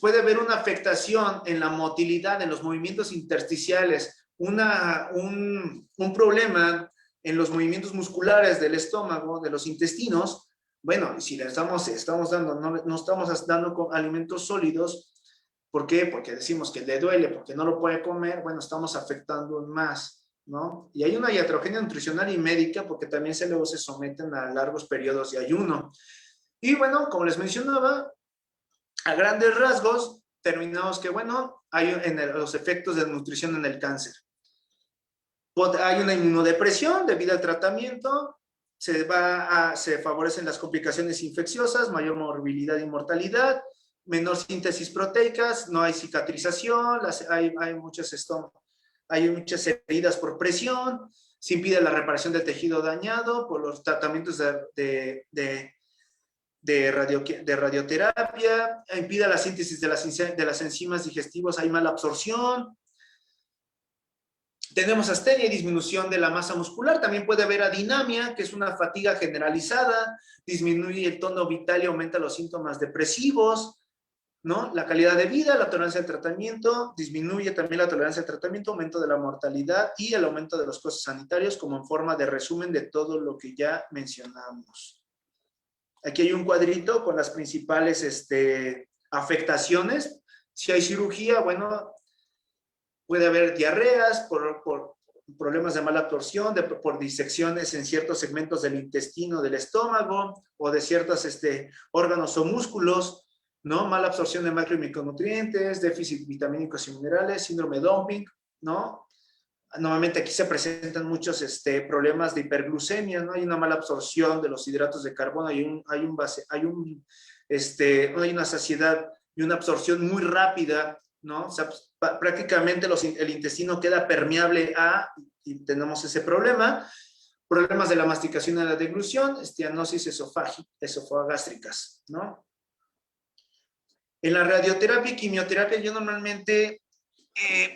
puede haber una afectación en la motilidad, en los movimientos intersticiales, un problema en los movimientos musculares del estómago, de los intestinos, bueno, si le estamos dando, no estamos dando alimentos sólidos, ¿por qué? Porque decimos que le duele, porque no lo puede comer, bueno, estamos afectando más, ¿no? Y hay una iatrogenia nutricional y médica porque también luego se someten a largos periodos de ayuno. Y bueno, como les mencionaba, a grandes rasgos, terminamos que, bueno, hay los efectos de nutrición en el cáncer. Hay una inmunodepresión debido al tratamiento, se favorecen las complicaciones infecciosas, mayor morbilidad y mortalidad, menor síntesis proteicas, no hay cicatrización, hay muchas heridas por presión, se impide la reparación del tejido dañado por los tratamientos de radioterapia, impide la síntesis de las enzimas digestivas, hay mala absorción. Tenemos astenia y disminución de la masa muscular. También puede haber adinamia, que es una fatiga generalizada, disminuye el tono vital y aumenta los síntomas depresivos, ¿no? La calidad de vida, la tolerancia al tratamiento, disminuye también la tolerancia al tratamiento, aumento de la mortalidad y el aumento de los costos sanitarios, como en forma de resumen de todo lo que ya mencionamos. Aquí hay un cuadrito con las principales afectaciones. Si hay cirugía, bueno, puede haber diarreas por problemas de mala absorción, por disecciones en ciertos segmentos del intestino, del estómago, o de ciertos órganos o músculos, ¿no? Mala absorción de macro y micronutrientes, déficit vitamínicos y minerales, síndrome de dumping, ¿no? Normalmente aquí se presentan muchos problemas de hiperglucemia, ¿no? Hay una mala absorción de los hidratos de carbono, hay una saciedad y una absorción muy rápida, ¿no? O sea, prácticamente el intestino queda permeable y tenemos ese problema. Problemas de la masticación y la deglución, esteanosis esofagástricas, ¿no? En la radioterapia y quimioterapia yo normalmente,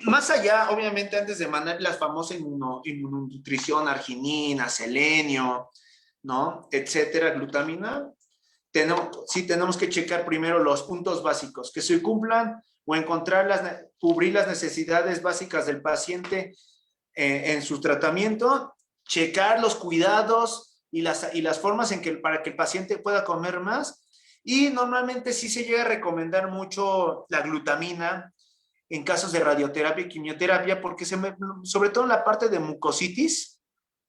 más allá, obviamente, antes de mandar las famosas inmunonutrición, arginina, selenio, ¿no? Etcétera, glutamina, sí tenemos que checar primero los puntos básicos, que se cumplan o cubrir las necesidades básicas del paciente en su tratamiento, checar los cuidados y las formas para que el paciente pueda comer más. Y normalmente sí se llega a recomendar mucho la glutamina en casos de radioterapia y quimioterapia, porque sobre todo en la parte de mucositis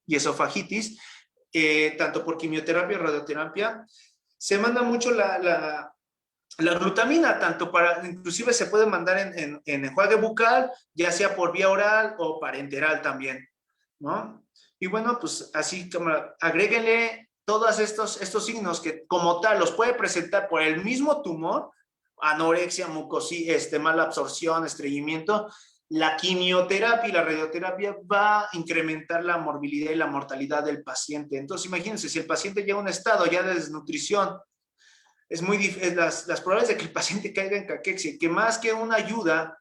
y esofagitis, tanto por quimioterapia y radioterapia, se manda mucho la glutamina, inclusive se puede mandar en enjuague bucal, ya sea por vía oral o parenteral también, ¿no? Y bueno, pues así como agréguenle todos estos signos que como tal los puede presentar por el mismo tumor, anorexia, mucosis, mala absorción, estreñimiento. La quimioterapia y la radioterapia va a incrementar la morbilidad y la mortalidad del paciente. Entonces, imagínense, si el paciente llega a un estado ya de desnutrición, es muy difícil, las probabilidades de que el paciente caiga en caquexia, que más que una ayuda,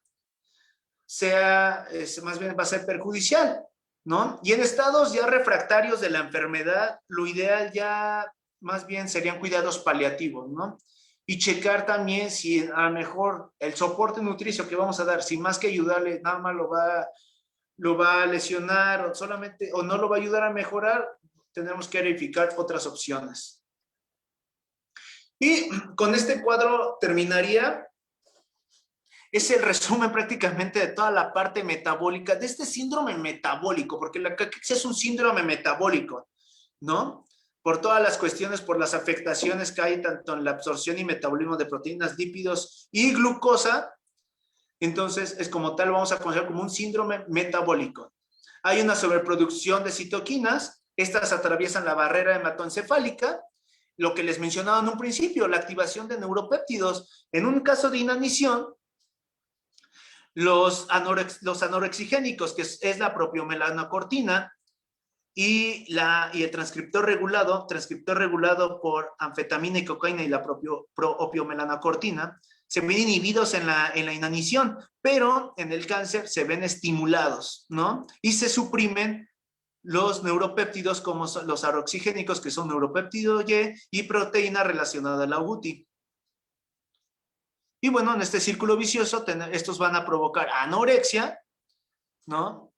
más bien va a ser perjudicial, ¿no? Y en estados ya refractarios de la enfermedad, lo ideal ya más bien serían cuidados paliativos, ¿no? Y checar también si a lo mejor el soporte nutricio que vamos a dar, si más que ayudarle, nada más lo va a lesionar o no lo va a ayudar a mejorar, tenemos que verificar otras opciones. Y con este cuadro terminaría. Es el resumen prácticamente de toda la parte metabólica, de este síndrome metabólico, porque la caquexia es un síndrome metabólico, ¿no? Por todas las cuestiones, por las afectaciones que hay tanto en la absorción y metabolismo de proteínas, lípidos y glucosa. Entonces, es como tal, vamos a conocer como un síndrome metabólico. Hay una sobreproducción de citoquinas, estas atraviesan la barrera hematoencefálica, lo que les mencionaba en un principio, la activación de neuropéptidos. En un caso de inanición, los anorexigénicos, que es la propiomelanocortina, y el transcriptor regulado por anfetamina y cocaína y la propiomelanocortina, se ven inhibidos en la inanición, pero en el cáncer se ven estimulados, ¿no? Y se suprimen los neuropéptidos como son los aroxigénicos, que son neuropéptido y proteína relacionada a la UTI. Y bueno, en este círculo vicioso, estos van a provocar anorexia, ¿no?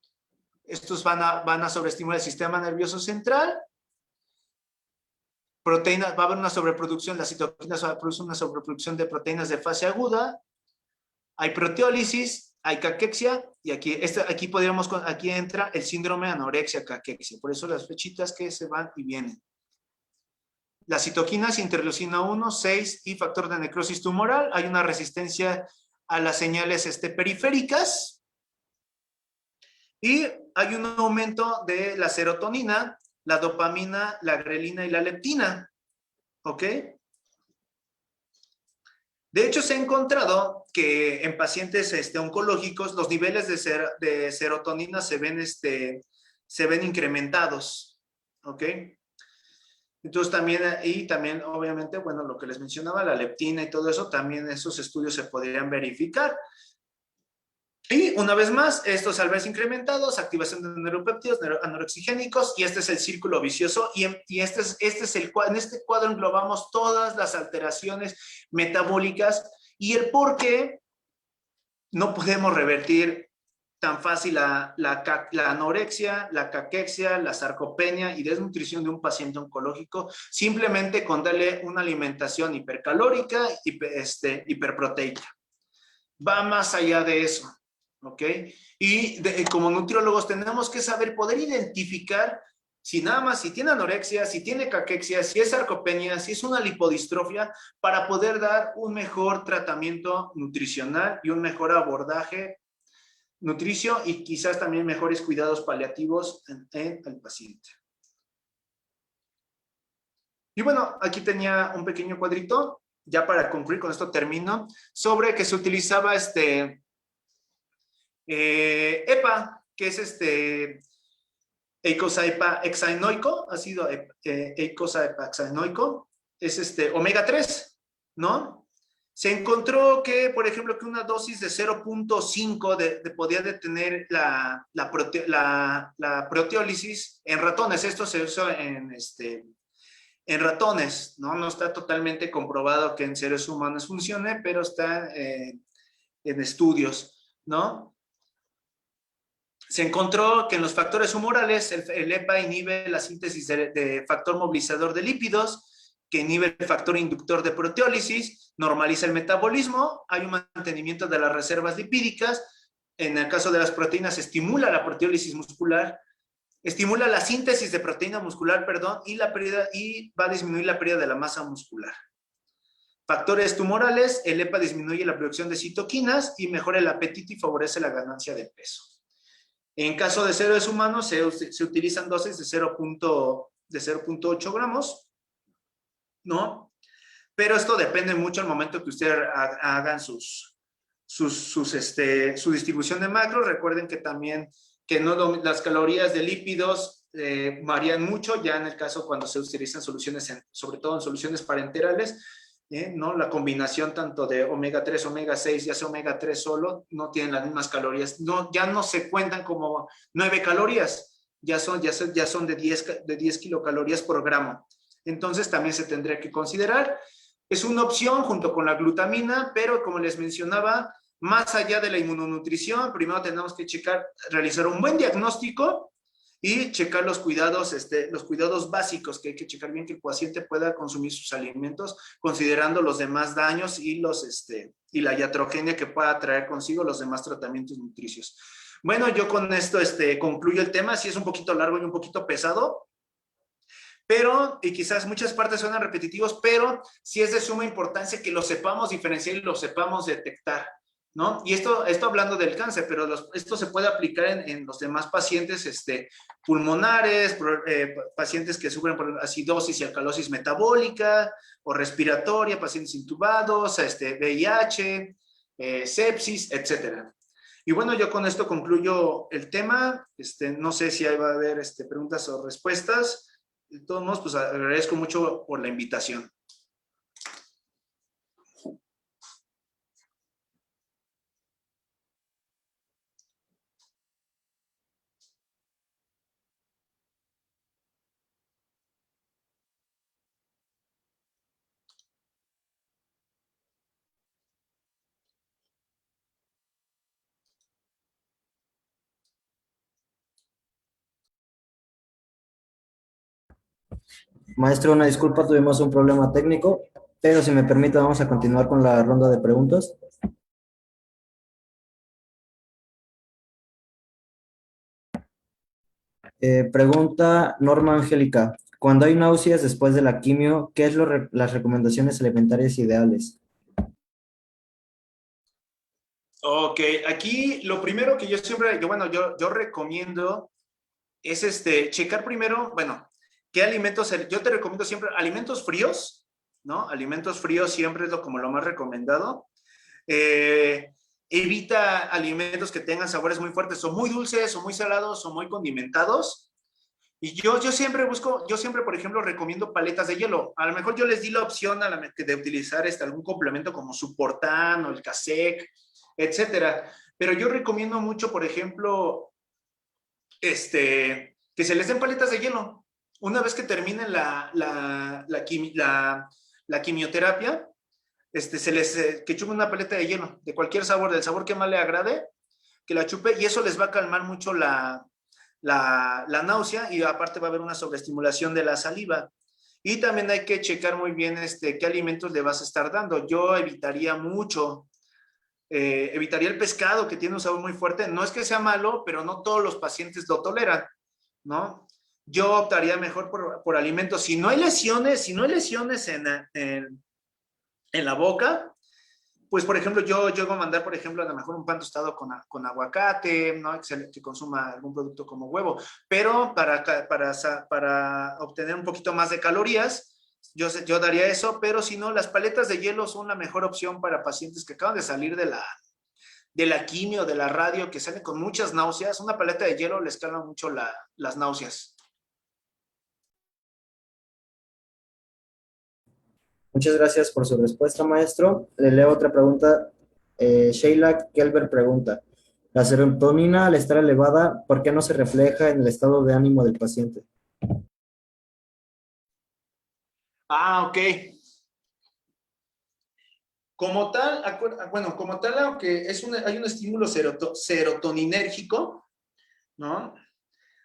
Estos van a sobreestimular el sistema nervioso central. Proteínas, va a haber una sobreproducción, las citoquinas va a producir una sobreproducción de proteínas de fase aguda. Hay proteólisis, hay caquexia, y aquí entra el síndrome anorexia-caquexia. Por eso las flechitas que se van y vienen. Las citoquinas, interleucina 1, 6 y factor de necrosis tumoral. Hay una resistencia a las señales periféricas. Y hay un aumento de la serotonina, la dopamina, la grelina y la leptina. ¿Ok? De hecho, se ha encontrado que en pacientes oncológicos los niveles de serotonina se ven incrementados. ¿Ok? Entonces también obviamente, bueno, lo que les mencionaba, la leptina y todo eso, también esos estudios se podrían verificar. Y una vez más, estos al verse incrementados, activación de neuropéptidos, anorexigénicos, y este es el círculo vicioso, y en este cuadro englobamos todas las alteraciones metabólicas y el por qué no podemos revertir tan fácil la anorexia, la caquexia, la sarcopenia y desnutrición de un paciente oncológico simplemente con darle una alimentación hipercalórica, hiperproteica. Va más allá de eso, ¿ok? Y como nutriólogos tenemos que saber poder identificar si nada más, si tiene anorexia, si tiene caquexia, si es sarcopenia, si es una lipodistrofia, para poder dar un mejor tratamiento nutricional y un mejor abordaje nutricio y quizás también mejores cuidados paliativos en el paciente. Y bueno, aquí tenía un pequeño cuadrito, ya para concluir, con esto termino, sobre que se utilizaba EPA, que es eicosapentaenoico, ácido eicosapentaenoico, es omega 3, ¿no? Se encontró que, por ejemplo, que una dosis de 0.5 podía detener la proteólisis en ratones. Esto se usa en ratones, ¿no? No está totalmente comprobado que en seres humanos funcione, pero está en estudios, ¿no? Se encontró que en los factores humorales el EPA inhibe la síntesis de factor movilizador de lípidos, que inhibe el factor inductor de proteólisis, normaliza el metabolismo, hay un mantenimiento de las reservas lipídicas, en el caso de las proteínas estimula la proteólisis muscular, estimula la síntesis de proteína muscular, perdón, y va a disminuir la pérdida de la masa muscular. Factores tumorales, el EPA disminuye la producción de citoquinas y mejora el apetito y favorece la ganancia de peso. En caso de seres humanos se utilizan dosis de 0.8 gramos, ¿no? Pero esto depende mucho al momento que ustedes hagan su distribución de macros. Recuerden que también las calorías de lípidos varían mucho, ya en el caso cuando se utilizan soluciones, sobre todo en soluciones parenterales, ¿no? La combinación tanto de omega 3, omega 6, ya sea omega 3 solo, no tienen las mismas calorías, ya no se cuentan como 9 calorías, ya son de 10 kilocalorías por gramo. Entonces también se tendría que considerar. Es una opción junto con la glutamina, pero como les mencionaba, más allá de la inmunonutrición, primero tenemos que realizar un buen diagnóstico y checar los cuidados básicos, que hay que checar bien que el paciente pueda consumir sus alimentos, considerando los demás daños y la iatrogenia que pueda traer consigo los demás tratamientos nutricios. Bueno, yo con esto concluyo el tema. Sí es un poquito largo y un poquito pesado, y quizás muchas partes suenan repetitivos, pero sí es de suma importancia que lo sepamos diferenciar y lo sepamos detectar, ¿no? Y esto hablando del cáncer, pero esto se puede aplicar en los demás pacientes pulmonares, pacientes que sufren por acidosis y alcalosis metabólica o respiratoria, pacientes intubados, VIH, sepsis, etcétera. Y bueno, yo con esto concluyo el tema. No sé si ahí va a haber preguntas o respuestas. De todos modos, pues agradezco mucho por la invitación. Maestro, una disculpa, tuvimos un problema técnico, pero si me permite, vamos a continuar con la ronda de preguntas. Pregunta Norma Angélica. Cuando hay náuseas después de la quimio, ¿qué es las recomendaciones alimentarias ideales? Ok, aquí lo primero que yo recomiendo es checar primero, bueno, qué alimentos, yo te recomiendo siempre alimentos fríos, ¿no? Alimentos fríos siempre es como lo más recomendado. Evita alimentos que tengan sabores muy fuertes, o muy dulces, o muy salados, o muy condimentados. Y yo siempre, por ejemplo, recomiendo paletas de hielo. A lo mejor yo les di la opción de utilizar algún complemento como Suportán o el Casec, etcétera. Pero yo recomiendo mucho, por ejemplo, que se les den paletas de hielo. Una vez que terminen la quimioterapia, que chupen una paleta de hielo, de cualquier sabor, del sabor que más le agrade, que la chupe, y eso les va a calmar mucho la náusea, y aparte va a haber una sobreestimulación de la saliva. Y también hay que checar muy bien qué alimentos le vas a estar dando. Yo evitaría mucho, evitaría el pescado, que tiene un sabor muy fuerte. No es que sea malo, pero no todos los pacientes lo toleran, ¿no? Yo optaría mejor por alimentos. Si no hay lesiones en la boca, pues, por ejemplo, yo llego a mandar, por ejemplo, a lo mejor un pan tostado con aguacate, ¿no? Que consuma algún producto como huevo, pero para obtener un poquito más de calorías, yo daría eso, pero si no, las paletas de hielo son la mejor opción para pacientes que acaban de salir de la quimio, de la radio, que salen con muchas náuseas. Una paleta de hielo les calma mucho las náuseas. Muchas gracias por su respuesta, maestro. Le leo otra pregunta. Sheila Kelber pregunta, ¿la serotonina al estar elevada, por qué no se refleja en el estado de ánimo del paciente? Ok. Como tal, aunque hay un estímulo serotoninérgico, ¿no?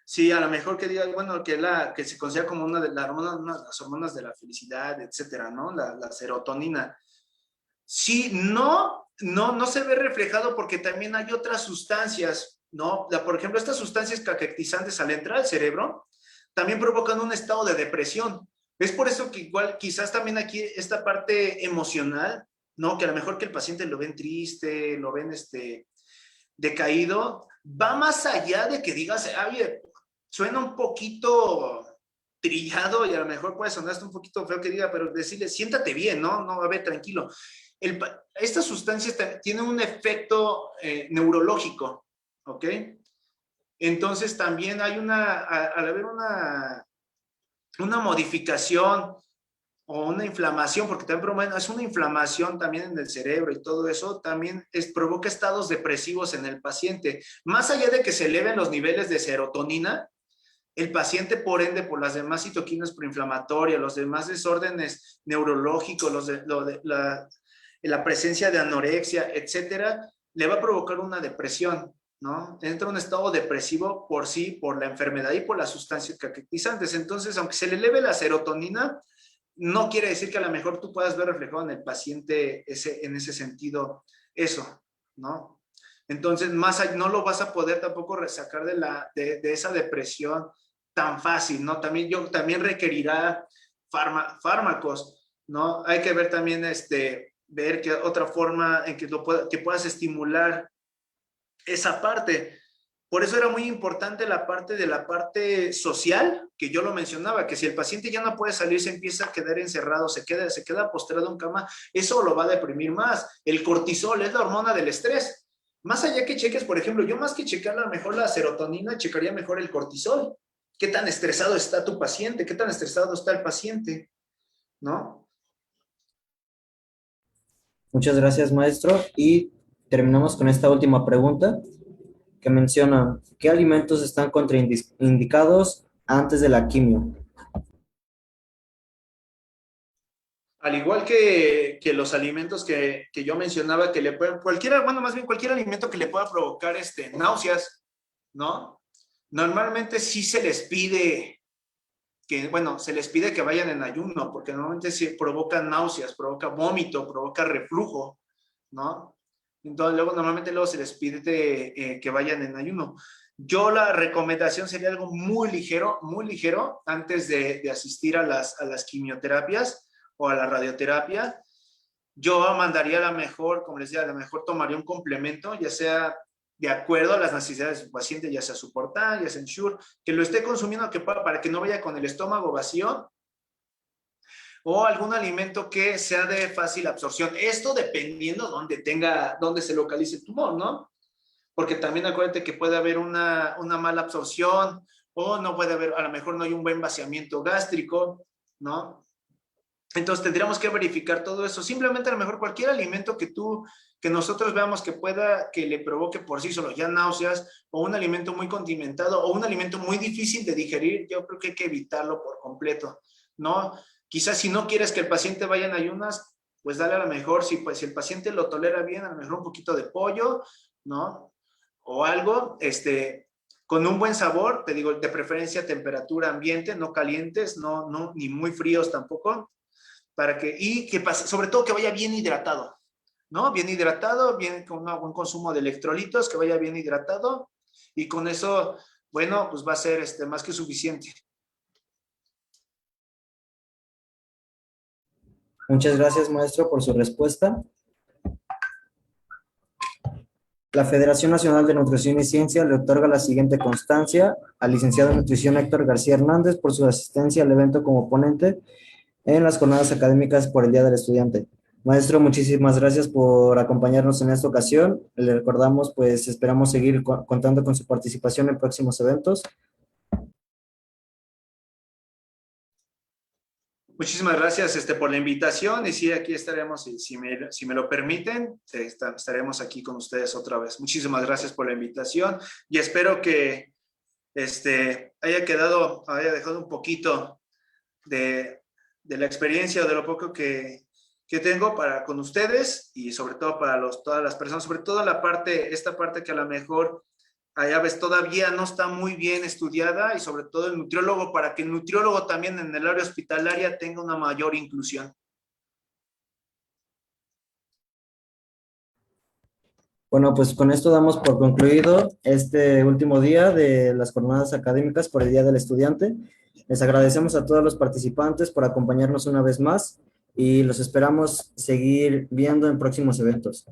Sí, a lo mejor que diga, bueno, que se considera como una de las hormonas de la felicidad, etcétera, ¿no? La serotonina. Sí, no se ve reflejado porque también hay otras sustancias, ¿no? Por ejemplo, estas sustancias caquetizantes al entrar al cerebro también provocan un estado de depresión. Es por eso que igual quizás también aquí esta parte emocional, ¿no? Que a lo mejor que el paciente lo ven triste, lo ven decaído, va más allá de que digas, oye, suena un poquito trillado y a lo mejor puede sonar hasta un poquito feo que diga, pero decirle, siéntate bien, ¿no? No, a ver, tranquilo. Estas sustancias tienen un efecto neurológico, ¿ok? Entonces también hay al haber una modificación o una inflamación, porque también es una inflamación también en el cerebro y todo eso, también provoca estados depresivos en el paciente. Más allá de que se eleven los niveles de serotonina, el paciente, por ende, por las demás citoquinas proinflamatorias, los demás desórdenes neurológicos, la presencia de anorexia, etcétera, le va a provocar una depresión, ¿no? Entra en un estado depresivo por la enfermedad y por las sustancias caquetizantes. Entonces, aunque se le eleve la serotonina, no quiere decir que a lo mejor tú puedas ver reflejado en el paciente en ese sentido eso, ¿no? Entonces, no lo vas a poder tampoco sacar de esa depresión tan fácil, ¿no? También requerirá fármacos, ¿no? Hay que ver también, ver qué otra forma en que puedas estimular esa parte. Por eso era muy importante la parte social, que yo lo mencionaba, que si el paciente ya no puede salir, se empieza a quedar encerrado, se queda postrado en cama, eso lo va a deprimir más. El cortisol es la hormona del estrés. Más allá que cheques, por ejemplo, yo más que checar a lo mejor la serotonina, checaría mejor el cortisol. ¿Qué tan estresado está tu paciente? ¿Qué tan estresado está el paciente? ¿No? Muchas gracias, maestro. Y terminamos con esta última pregunta que menciona, ¿qué alimentos están contraindicados antes de la quimio? Al igual que los alimentos que yo mencionaba, que le pueden, cualquier alimento que le pueda provocar náuseas, ¿no? Normalmente sí se les pide que vayan en ayuno, porque normalmente sí provoca náuseas, provoca vómito, provoca reflujo, ¿no? Entonces normalmente se les pide que vayan en ayuno. La recomendación sería algo muy ligero antes de asistir a las quimioterapias o a la radioterapia. Yo mandaría como les decía, a lo mejor tomaría un complemento, ya sea de acuerdo a las necesidades de su paciente, ya sea su Portal, ya sea Ensure, que lo esté consumiendo para que no vaya con el estómago vacío, o algún alimento que sea de fácil absorción. Esto dependiendo dónde se localice el tumor, ¿no? Porque también acuérdate que puede haber una mala absorción, o no puede haber, a lo mejor no hay un buen vaciamiento gástrico, ¿no? Entonces tendríamos que verificar todo eso. Simplemente a lo mejor cualquier alimento que nosotros veamos que pueda, que le provoque por sí solo ya náuseas, o un alimento muy condimentado, o un alimento muy difícil de digerir, yo creo que hay que evitarlo por completo, ¿no? Quizás si no quieres que el paciente vaya en ayunas, pues dale a lo mejor, pues, si el paciente lo tolera bien, a lo mejor un poquito de pollo, ¿no? O algo, con un buen sabor, te digo, de preferencia temperatura ambiente, no calientes, ni muy fríos tampoco, y que pase, sobre todo que vaya bien hidratado, ¿no? Bien hidratado, bien con un buen consumo de electrolitos, que vaya bien hidratado, y con eso, bueno, pues va a ser más que suficiente. Muchas gracias, maestro, por su respuesta. La Federación Nacional de Nutrición y Ciencia le otorga la siguiente constancia al licenciado en nutrición Héctor García Hernández por su asistencia al evento como ponente en las jornadas académicas por el Día del Estudiante. Maestro, muchísimas gracias por acompañarnos en esta ocasión. Le recordamos, pues esperamos seguir contando con su participación en próximos eventos. Muchísimas gracias por la invitación, y sí, aquí estaremos, si me lo permiten, estaremos aquí con ustedes otra vez. Muchísimas gracias por la invitación, y espero que haya dejado un poquito de la experiencia, o de lo poco que tengo con ustedes, y sobre todo para todas las personas, sobre todo esta parte que a lo mejor allá ves todavía no está muy bien estudiada, y sobre todo el nutriólogo, para que el nutriólogo también en el área hospitalaria tenga una mayor inclusión. Bueno, pues con esto damos por concluido este último día de las jornadas académicas por el Día del Estudiante. Les agradecemos a todos los participantes por acompañarnos una vez más y los esperamos seguir viendo en próximos eventos.